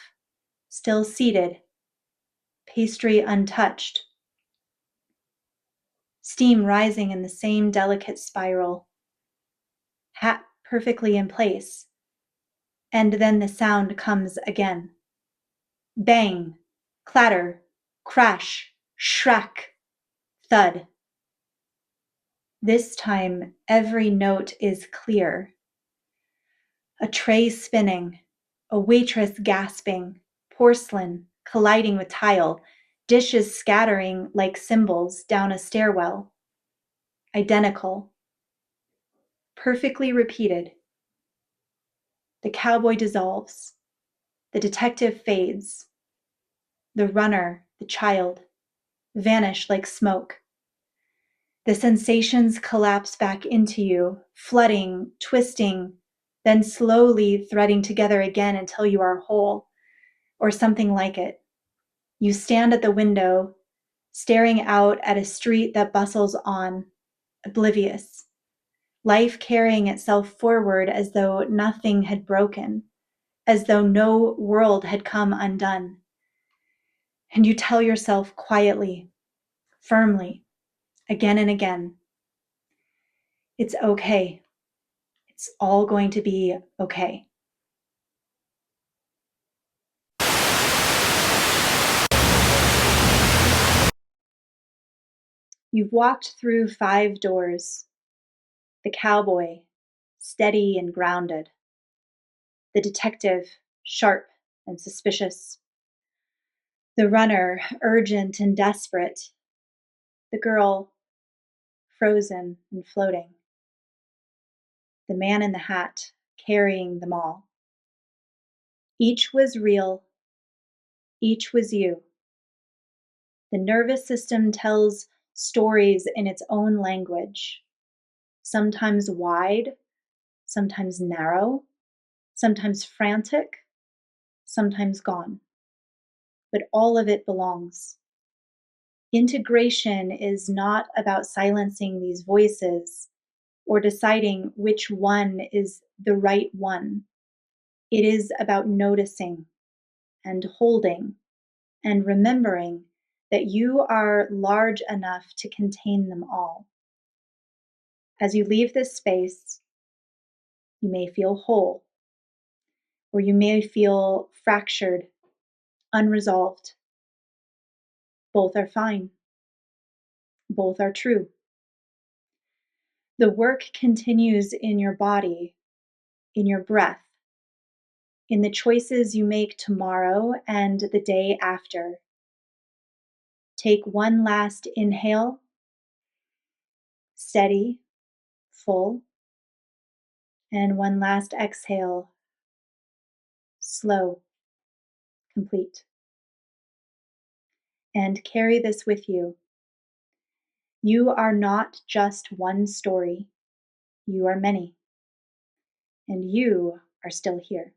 still seated, pastry untouched, steam rising in the same delicate spiral, hat perfectly in place, and then the sound comes again. Bang, clatter, crash, shrack, thud. This time, every note is clear. A tray spinning, a waitress gasping, porcelain colliding with tile, dishes scattering like cymbals down a stairwell, identical, perfectly repeated. The cowboy dissolves, the detective fades, the runner, the child, vanish like smoke. The sensations collapse back into you, flooding, twisting, then slowly threading together again until you are whole, or something like it. You stand at the window, staring out at a street that bustles on, oblivious, life carrying itself forward as though nothing had broken, as though no world had come undone. And you tell yourself quietly, firmly, again and again, it's okay. It's all going to be okay. You've walked through 5 doors. The cowboy, steady and grounded. The detective, sharp and suspicious. The runner, urgent and desperate. The girl, frozen and floating. The man in the hat, carrying them all. Each was real. Each was you. The nervous system tells stories in its own language, sometimes wide, sometimes narrow, sometimes frantic, sometimes gone. But all of it belongs. Integration is not about silencing these voices or deciding which one is the right one. It is about noticing and holding and remembering that you are large enough to contain them all. As you leave this space, you may feel whole, or you may feel fractured, unresolved. Both are fine. Both are true. The work continues in your body, in your breath, in the choices you make tomorrow and the day after. Take one last inhale, steady, full, and one last exhale, slow, complete. And carry this with you. You are not just one story, you are many, and you are still here.